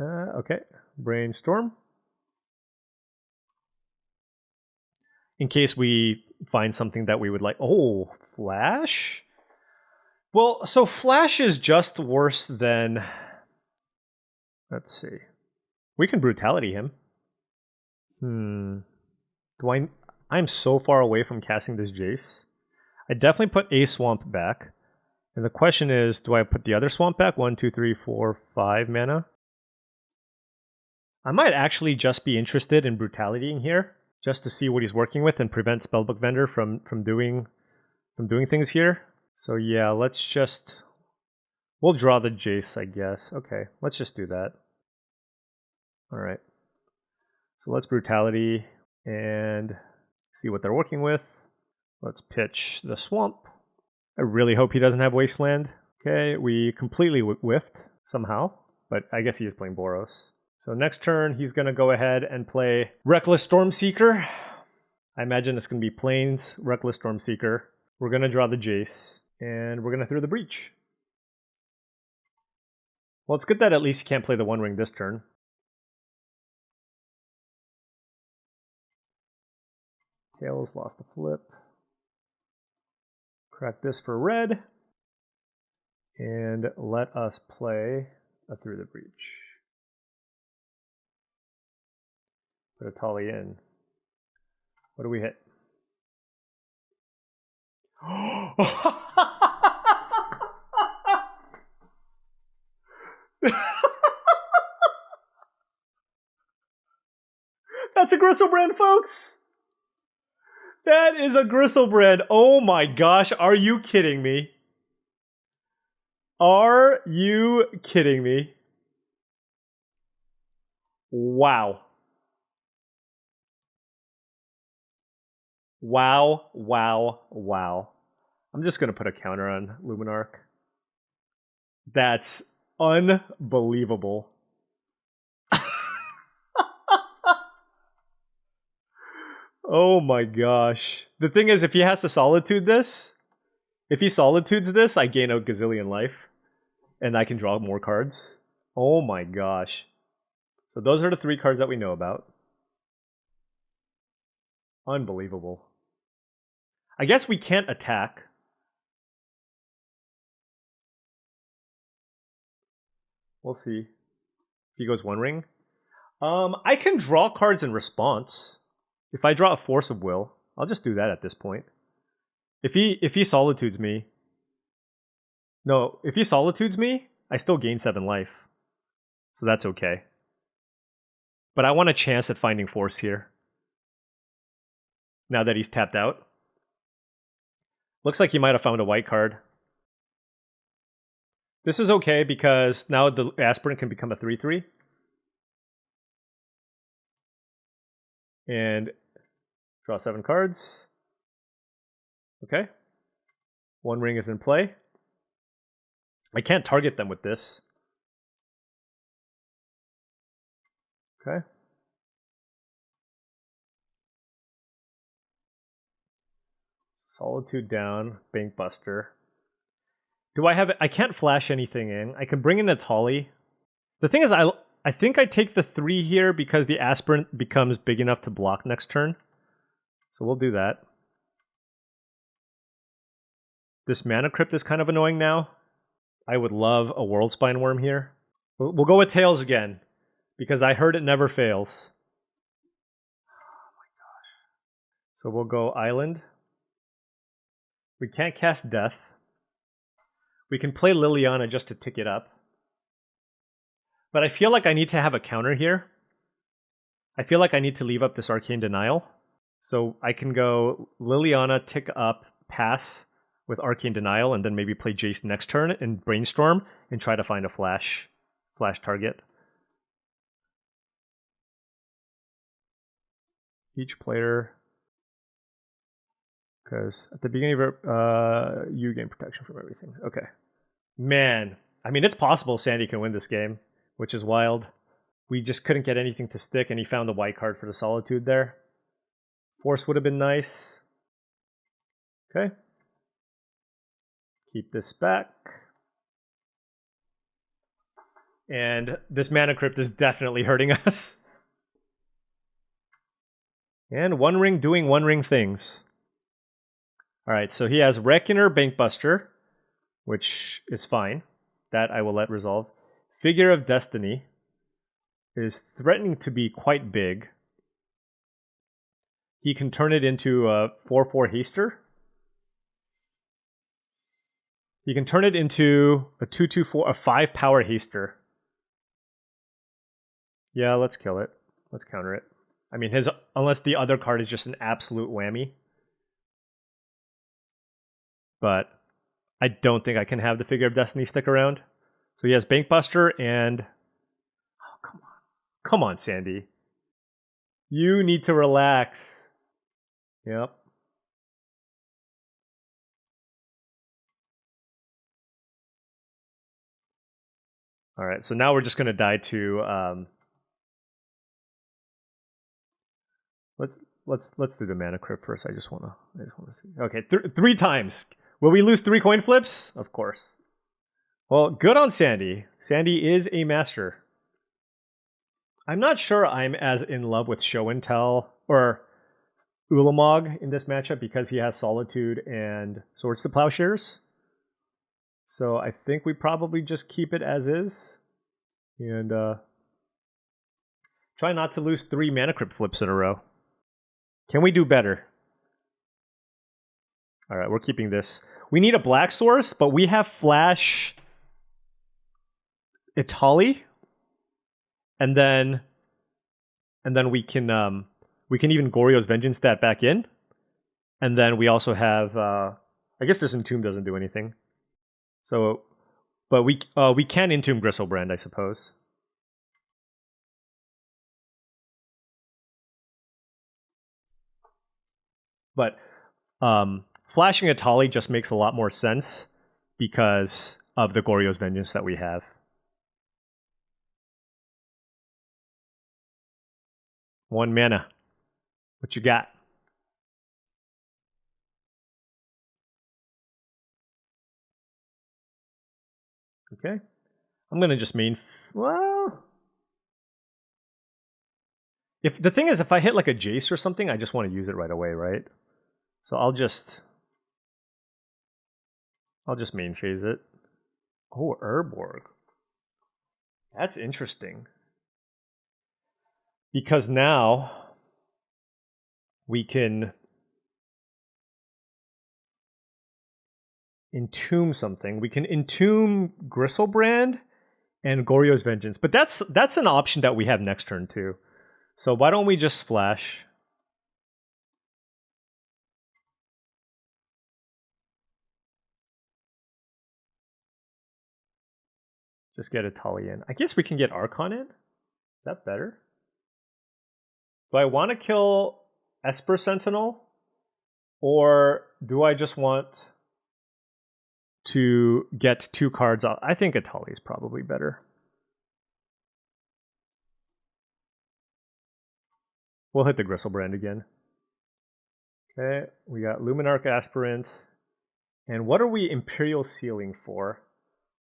Okay, Brainstorm. In case we find something that we would like. Oh, Flash? Well, so Flash is just worse than... Let's see. We can Brutality him. I'm so far away from casting this Jace. I definitely put a Swamp back. And the question is, do I put the other Swamp back? 1, 2, 3, 4, 5 mana? I might actually just be interested in Brutalitying here, just to see what he's working with and prevent Spellbook Vendor from doing things here. So yeah, let's just... We'll draw the Jace, I guess. Okay, let's just do that. Alright. So let's Brutality and see what they're working with. Let's pitch the Swamp. I really hope he doesn't have Wasteland. Okay, we completely whiffed somehow, but I guess he is playing Boros. So next turn, he's going to go ahead and play Reckless Stormseeker. I imagine it's going to be Plains, Reckless Stormseeker. We're going to draw the Jace, and we're going to Through the Breach. Well, it's good that at least he can't play the One Ring this turn. Tails lost the flip. Crack this for red. And let us play a Through the Breach. Put a Tali in. What do we hit? That's a Gristlebrand, folks! That is a Gristlebrand. Oh my gosh, are you kidding me? Are you kidding me? Wow. Wow, wow, wow. I'm just going to put a counter on Luminarch. That's unbelievable. Oh my gosh. The thing is, if he has to Solitude this, if he Solitudes this, I gain a gazillion life. And I can draw more cards. Oh my gosh. So those are the 3 cards that we know about. Unbelievable. I guess we can't attack. We'll see. If he goes One Ring. I can draw cards in response. If I draw a Force of Will, I'll just do that at this point. If he Solitudes me... No, if he Solitudes me, I still gain 7 life. So that's okay. But I want a chance at finding Force here. Now that he's tapped out. Looks like he might have found a white card. This is okay because now the Aspirant can become a 3/3. And draw 7 cards. Okay. 1 ring is in play. I can't target them with this. Okay. Solitude down, Bank Buster. Do I have it? I can't flash anything in. I can bring in a Tolly. The thing is, I think I take the 3 here because the Aspirant becomes big enough to block next turn. So we'll do that. This Mana Crypt is kind of annoying now. I would love a World Spine Wurm here. We'll go with Tails again, because I heard it never fails. Oh my gosh. So we'll go Island. We can't cast Death. We can play Liliana just to tick it up. But I feel like I need to have a counter here. I feel like I need to leave up this Arcane Denial. So I can go Liliana, tick up, pass with Arcane Denial, and then maybe play Jace next turn and Brainstorm and try to find a flash target. Each player, because at the beginning of you gain protection from everything. Okay. Man, I mean, it's possible Sandy can win this game, which is wild. We just couldn't get anything to stick, and he found the white card for the Solitude there. Force would have been nice. Okay. Keep this back. And this Mana Crypt is definitely hurting us. And One Ring doing One Ring things. Alright, so he has Reckoner, Bankbuster, which is fine. That I will let resolve. Figure of Destiny is threatening to be quite big. He can turn it into a 4/4 haster. You can turn it into a 2/2/4, a 5 power haster. Yeah, let's kill it. Let's counter it. I mean, unless the other card is just an absolute whammy. But I don't think I can have the Figure of Destiny stick around. So he has Bankbuster and... Oh, come on. Come on, Sandy. You need to relax. Yep. All right, so now we're just going to die to... Let's do the Mana Crypt first. I just want to see. Okay, 3 times. Will we lose 3 coin flips? Of course. Well, good on Sandy. Sandy is a master. I'm not sure I'm as in love with Show and Tell or Ulamog in this matchup because he has Solitude and Swords to Plowshares. So I think we probably just keep it as is. And try not to lose 3 Mana Crypt flips in a row. Can we do better? All right, we're keeping this. We need a black source, but we have Flash Itali. And then we can even Goryo's Vengeance that back in. And then we also have I guess this Entomb doesn't do anything. So but we can Entomb Gristlebrand, I suppose. But flashing Itali just makes a lot more sense because of the Goryo's Vengeance that we have. One mana. What you got? Okay. I'm going to just main... Well... If the thing is, if I hit like a Jace or something, I just want to use it right away, right? So I'll just main phase it. Oh, Urborg. That's interesting. Because now we can Entomb something. We can Entomb Gristlebrand and Goryo's Vengeance. But that's an option that we have next turn too. So why don't we just flash? Just get a Tali in. I guess we can get Archon in. Is that better? Do I want to kill Esper Sentinel? Or do I just want to get 2 cards off? I think Atali is probably better. We'll hit the Gristlebrand again. Okay, we got Luminarch Aspirant. And what are we Imperial Sealing for?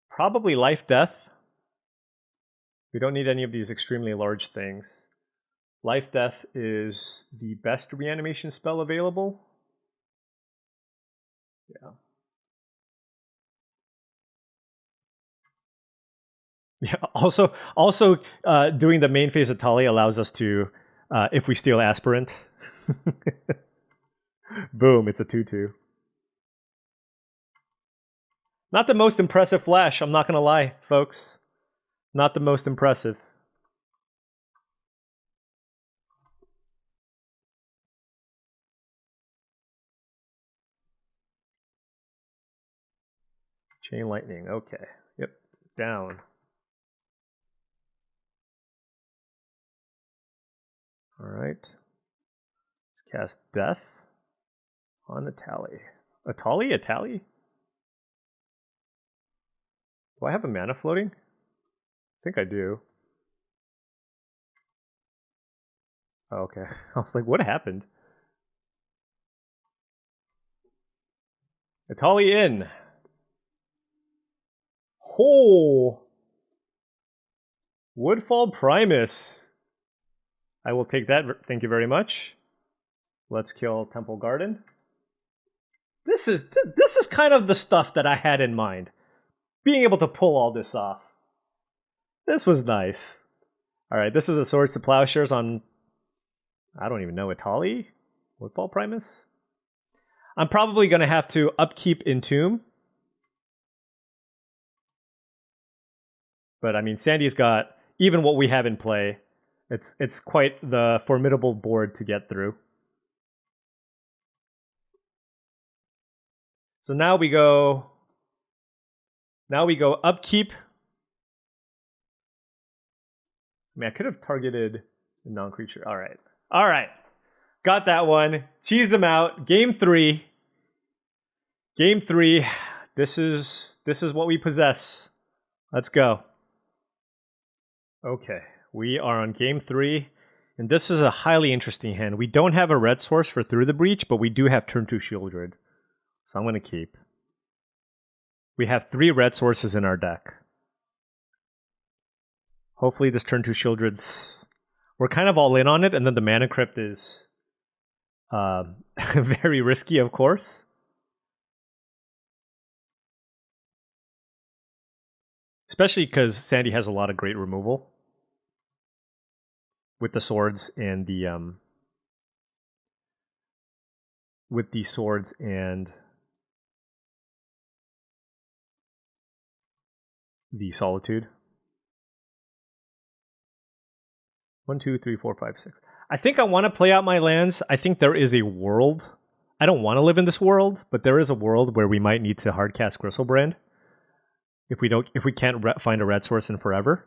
Probably Life Death. We don't need any of these extremely large things. Life Death is the best reanimation spell available. Yeah. Yeah. Also, doing the main phase of Tali allows us to, if we steal Aspirant, boom, it's a 2/2. Not the most impressive flash, I'm not gonna lie, folks. Not the most impressive. Chain Lightning, okay. Yep, down. Alright. Let's cast Death on Atali. Atali? Do I have a mana floating? I think I do. Oh, okay. I was like, what happened? Atali in. Oh! Woodfall Primus. I will take that. Thank you very much. Let's kill Temple Garden. This is kind of the stuff that I had in mind. Being able to pull all this off. This was nice. Alright, this is a Swords to Plowshares on, I don't even know, Atali? Woodfall Primus? I'm probably going to have to upkeep Entomb. But I mean, Sandy's got, even what we have in play, it's quite the formidable board to get through. So now we go upkeep. I mean, I could have targeted a non-creature. All right. Got that one. Cheese them out. Game 3. This is what we possess. Let's go. Okay, we are on game 3, and this is a highly interesting hand. We don't have a red source for Through the Breach, but we do have turn 2 Shieldred. So I'm going to keep. We have 3 red sources in our deck. Hopefully this turn 2 Shieldred's... We're kind of all in on it, and then the Mana Crypt is very risky, of course. Especially because Sandy has a lot of great removal. With the swords and the Solitude. 1, 2, 3, 4, 5, 6. I think I want to play out my lands. I think there is a world. I don't want to live in this world, but there is a world where we might need to hardcast Gristlebrand if we can't find a red source in forever.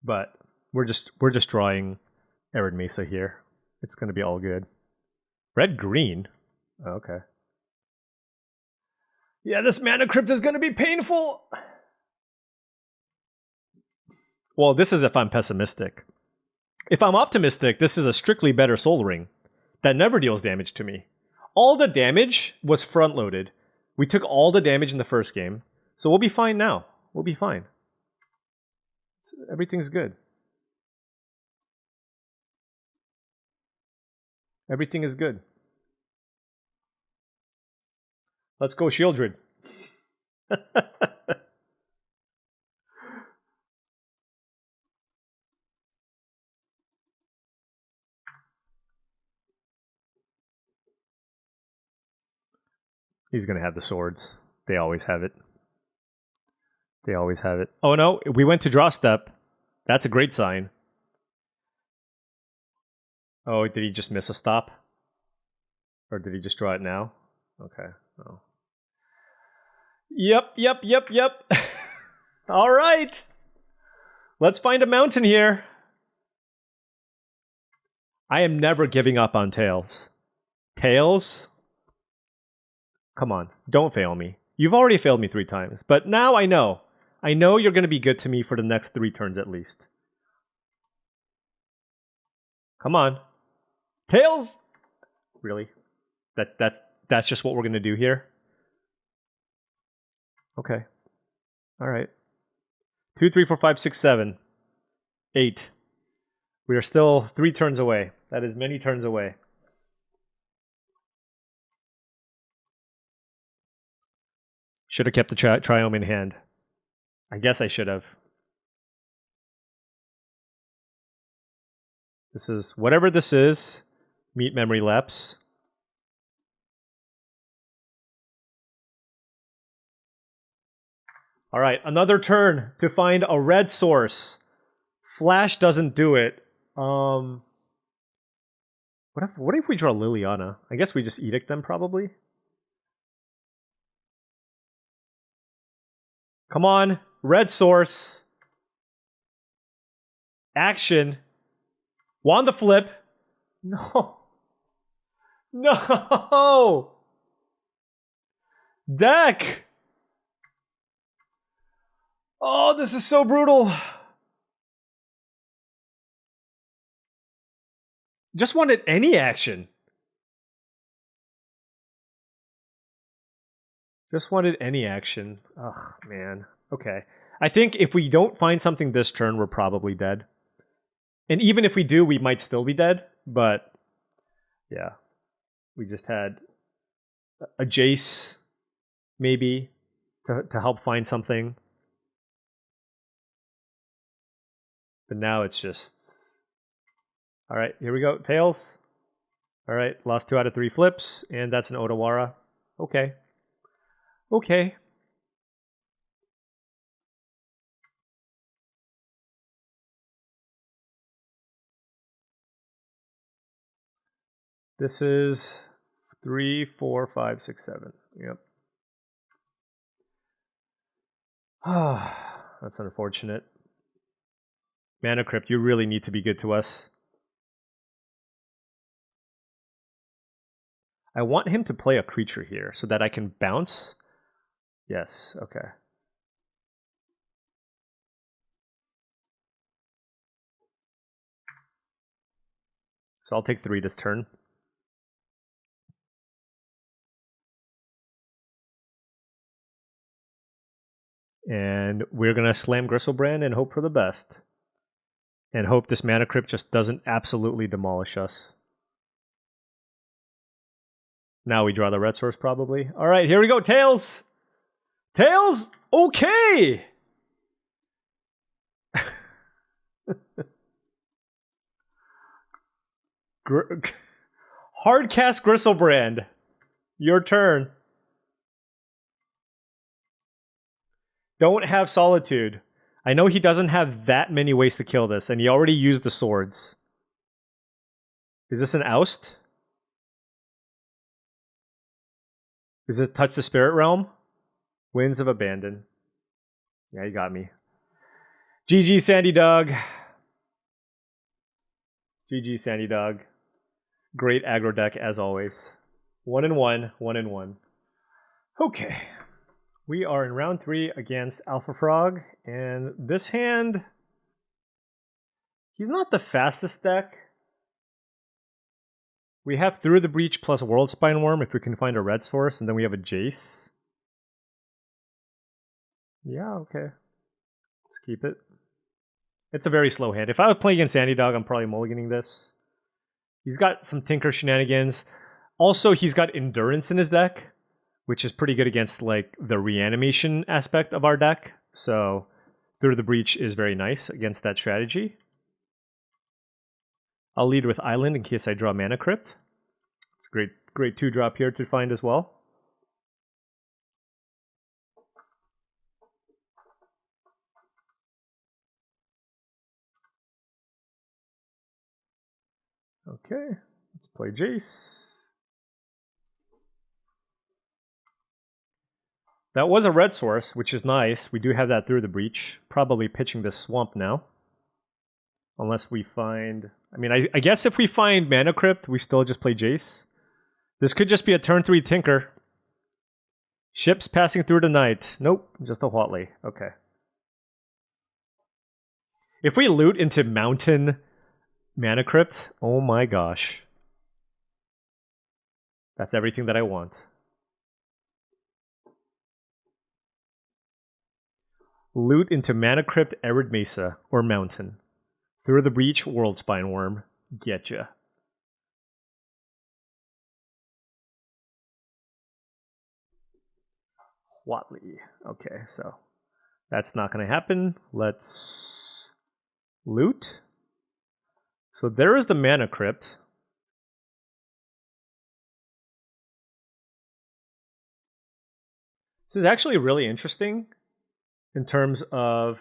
But we're just drawing Arid Mesa here. It's going to be all good. Red green. Oh, okay. Yeah, this Mana Crypt is going to be painful. Well, this is if I'm pessimistic. If I'm optimistic, this is a strictly better Soul Ring that never deals damage to me. All the damage was front-loaded. We took all the damage in the first game, so we'll be fine now. We'll be fine. Everything's good. Everything is good. Let's go, Shieldred. He's going to have the swords. They always have it. They always have it. Oh no, we went to draw step. That's a great sign. Oh, did he just miss a stop? Or did he just draw it now? Okay. Oh. Yep. All right. Let's find a mountain here. I am never giving up on Tails. Tails? Come on, don't fail me. You've already failed me 3 times, but now I know. I know you're going to be good to me for the next 3 turns at least. Come on. Tails! Really? That's just what we're going to do here? Okay. All right. 2, 3, 4, 5, 6, 7, 8. We are still 3 turns away. That is many turns away. Should have kept the Triome in hand. I guess I should have. This is whatever this is. Meet memory lapse. All right, another turn to find a red source. Flash doesn't do it. What if we draw Liliana? I guess we just edict them probably. Come on, red source. Action. Wand the flip. No. No. Deck. Oh, this is so brutal. Just wanted any action. Just wanted any action. Oh, man. Okay. I think if we don't find something this turn, we're probably dead. And even if we do, we might still be dead. But, yeah. We just had a Jace, maybe, to help find something. But now it's just... All right, here we go. Tails. All right, lost 2 out of 3 flips, and that's an Odawara. Okay. Okay. This is 3, 4, 5, 6, 7. Yep. Ah, that's unfortunate. Mana Crypt, you really need to be good to us. I want him to play a creature here so that I can bounce. Yes, okay. So I'll take 3 this turn. And we're going to slam Gristlebrand and hope for the best. And hope this Mana Crypt just doesn't absolutely demolish us. Now we draw the red source probably. All right, here we go. Tails! Tails! Okay! Hardcast Gristlebrand. Your turn. Don't have Solitude. I know he doesn't have that many ways to kill this, and he already used the swords. Is this an oust? Does it touch the Spirit Realm? Winds of Abandon. Yeah, you got me. GG, Sandy Dog. GG, Sandy Dog. Great aggro deck, as always. 1-1, 1-1. Okay. We are in round 3 against Alpha Frog, and this hand... He's not the fastest deck. We have Through the Breach plus Worldspine Wurm if we can find a red source, and then we have a Jace. Yeah, okay. Let's keep it. It's a very slow hand. If I was playing against Sandy Dog, I'm probably mulliganing this. He's got some Tinker shenanigans. Also, he's got Endurance in his deck, which is pretty good against like the reanimation aspect of our deck. So Through the Breach is very nice against that strategy. I'll lead with Island in case I draw Mana Crypt. It's a great 2-drop here to find as well. Okay, let's play Jace. That was a red source, which is nice. We do have that Through the Breach. Probably pitching this Swamp now. Unless we find... I mean, I guess if we find Mana Crypt, we still just play Jace. This could just be a turn 3 Tinker. Ships passing through the night. Nope, just a Huatli. Okay. If we loot into Mountain Mana Crypt, oh my gosh. That's everything that I want. Loot into Mana Crypt, Arid Mesa, or Mountain. Through the Breach, World Spine Wurm. Getcha. Huatli. Okay, so that's not going to happen. Let's loot. So there is the Mana Crypt. This is actually really interesting in terms of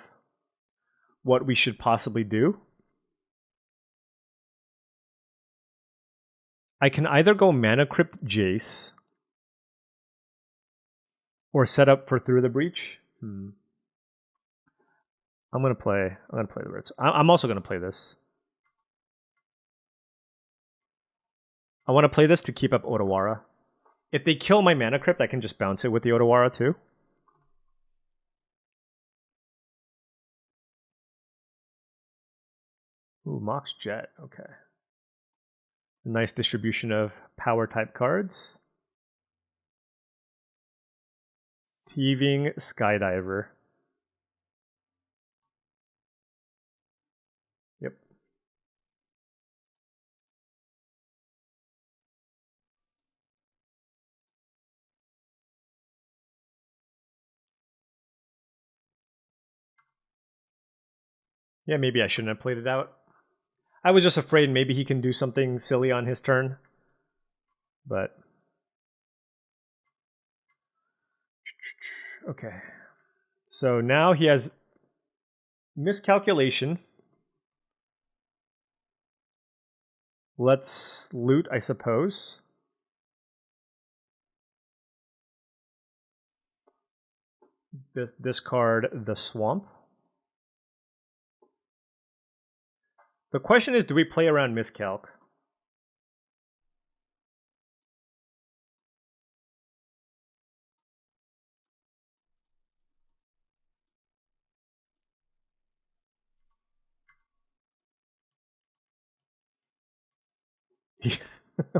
what we should possibly do. I can either go Mana Crypt Jace or set up for Through the Breach. I'm gonna play the Ritz. I'm also gonna play this. I want to play this to keep up Otawara. If they kill my Mana Crypt, I can just bounce it with the Otawara too. Ooh, Mox Jet. Okay. Nice distribution of power type cards. Thieving Skydiver. Yep. Yeah, maybe I shouldn't have played it out. I was just afraid maybe he can do something silly on his turn. But... okay. So now he has Miscalculation. Let's loot, I suppose. Discard the Swamp. The question is, do we play around Miscalc?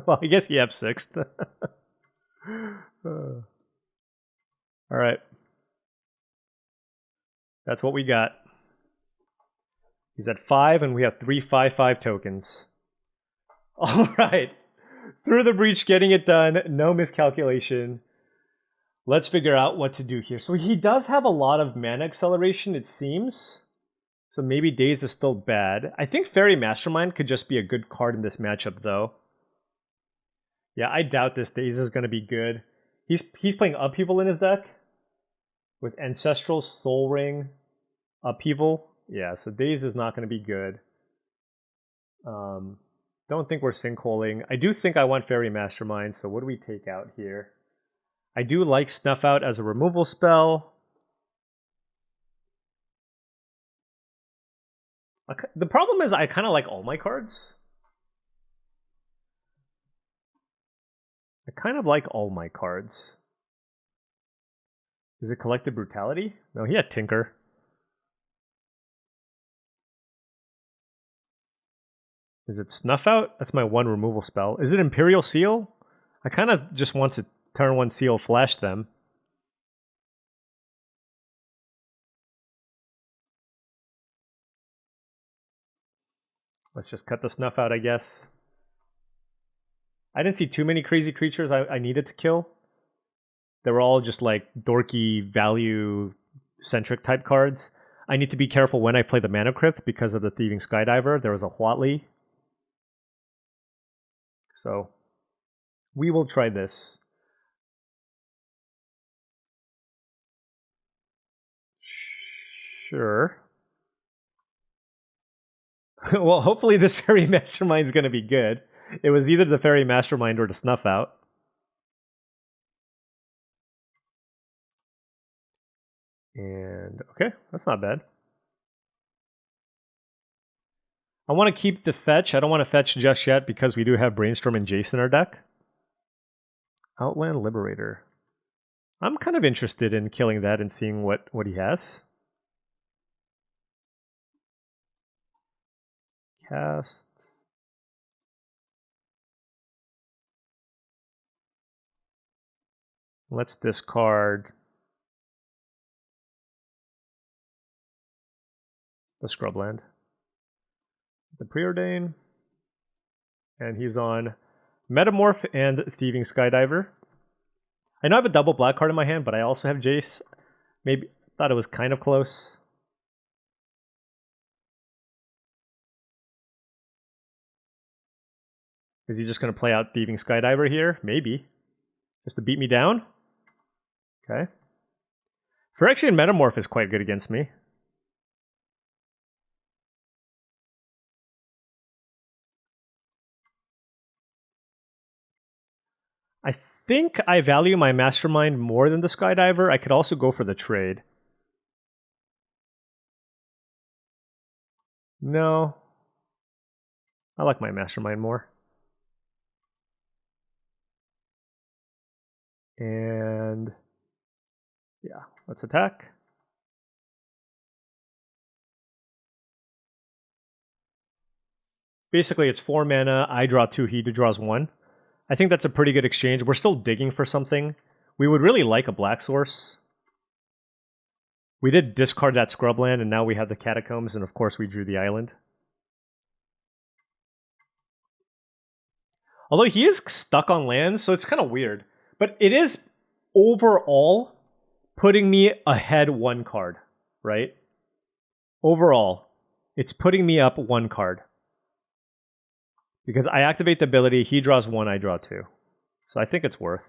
Well, I guess he F6'd. Alright. That's what we got. He's at 5, and we have 3 5/5 tokens. Alright. Through the Breach, getting it done. No miscalculation. Let's figure out what to do here. So he does have a lot of mana acceleration, it seems. So maybe Daze is still bad. I think Fairy Mastermind could just be a good card in this matchup, though. Yeah, I doubt this Daze is going to be good. He's playing Upheaval in his deck. With Ancestral, Soul Ring, Upheaval. Yeah, so Daze is not going to be good. Don't think we're sinkholing. I do think I want Fairy Mastermind, so what do we take out here? I do like Snuff Out as a removal spell. The problem is I kind of like all my cards. I kind of like all my cards. Is it Collective Brutality? No, he had Tinker. Is it Snuff Out? That's my one removal spell. Is it Imperial Seal? I kind of just want to turn 1 Seal, flash them. Let's just cut the Snuff Out, I guess. I didn't see too many crazy creatures I needed to kill. They were all just like dorky, value-centric type cards. I need to be careful when I play the Mana Crypt because of the Thieving Skydiver. There was a Huatli. So, we will try this. Sure. Well, hopefully this Fairy Mastermind is going to be good. It was either the Fairy Mastermind or the Snuff Out. And, okay, that's not bad. I want to keep the fetch. I don't want to fetch just yet because we do have Brainstorm and Jace in our deck. Outland Liberator. I'm kind of interested in killing that and seeing what he has. Cast. Let's discard the Scrubland. The Preordain. And he's on Metamorph and Thieving Skydiver. I know I have a double black card in my hand, but I also have Jace. Maybe thought it was kind of close. Is he just going to play out Thieving Skydiver here? Maybe. Just to beat me down? Okay. Phyrexian Metamorph is quite good against me. I think I value my Mastermind more than the Skydiver. I could also go for the trade. No. I like my Mastermind more. And yeah, let's attack. Basically, it's 4 mana, I draw 2, he draws 1. I think that's a pretty good exchange. We're still digging for something. We would really like a black source. We did discard that Scrubland, and now we have the Catacombs, and of course we drew the island. Although he is stuck on lands, so it's kind of weird. But it is overall putting me ahead 1 card, right? Overall, it's putting me up 1 card. Because I activate the ability, he draws 1, I draw 2. So I think it's worth.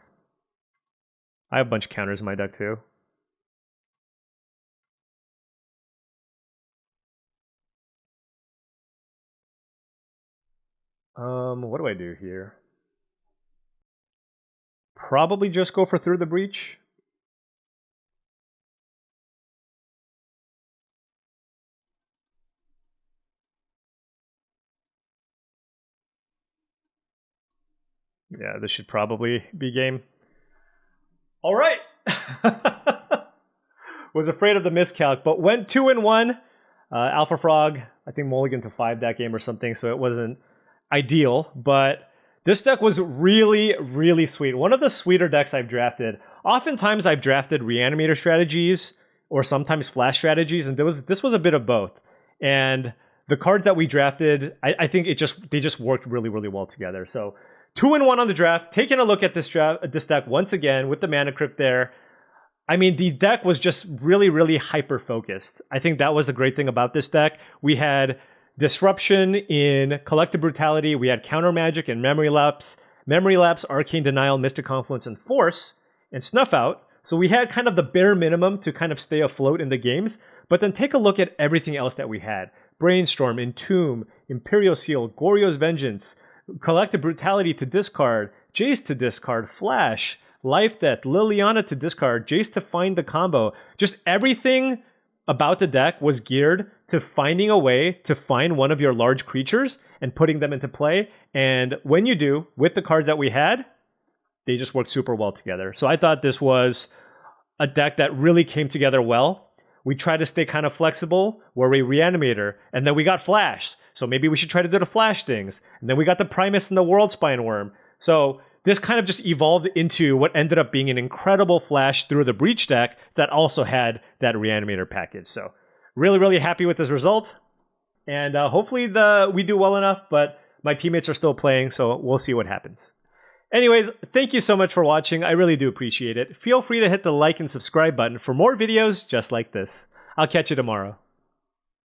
I have a bunch of counters in my deck too. What do I do here? Probably just go for Through the Breach. Yeah, this should probably be game. All right. Was afraid of the miscalc, but went 2-1. Alpha Frog, I think mulligan to 5 that game or something, so it wasn't ideal, but this deck was really, really sweet. One of the sweeter decks I've drafted. Oftentimes I've drafted Reanimator strategies or sometimes Flash strategies, and this was a bit of both. And the cards that we drafted, I think they just worked really, really well together. So 2-1 on the draft. Taking a look at this deck once again with the Mana Crypt there. I mean, the deck was just really, really hyper-focused. I think that was the great thing about this deck. We had Disruption in Collective Brutality. We had Counter Magic and Memory Lapse. Memory Lapse, Arcane Denial, Mystic Confluence, and Force, and Snuff Out. So we had kind of the bare minimum to kind of stay afloat in the games. But then take a look at everything else that we had. Brainstorm, Entomb, Imperial Seal, Goryo's Vengeance, Collective Brutality to discard, Jace to discard, Flash, Life Death, Liliana to discard, Jace to find the combo. Just everything about the deck was geared to finding a way to find one of your large creatures and putting them into play. And when you do, with the cards that we had, they just worked super well together. So I thought this was a deck that really came together well. We tried to stay kind of flexible, where we Reanimator, and then we got Flash. So maybe we should try to do the Flash things. And then we got the Primus and the World Spine Wurm. So this kind of just evolved into what ended up being an incredible Flash Through the Breach deck that also had that Reanimator package. So really, really happy with this result. And hopefully we do well enough, but my teammates are still playing, so we'll see what happens. Anyways, thank you so much for watching. I really do appreciate it. Feel free to hit the like and subscribe button for more videos just like this. I'll catch you tomorrow.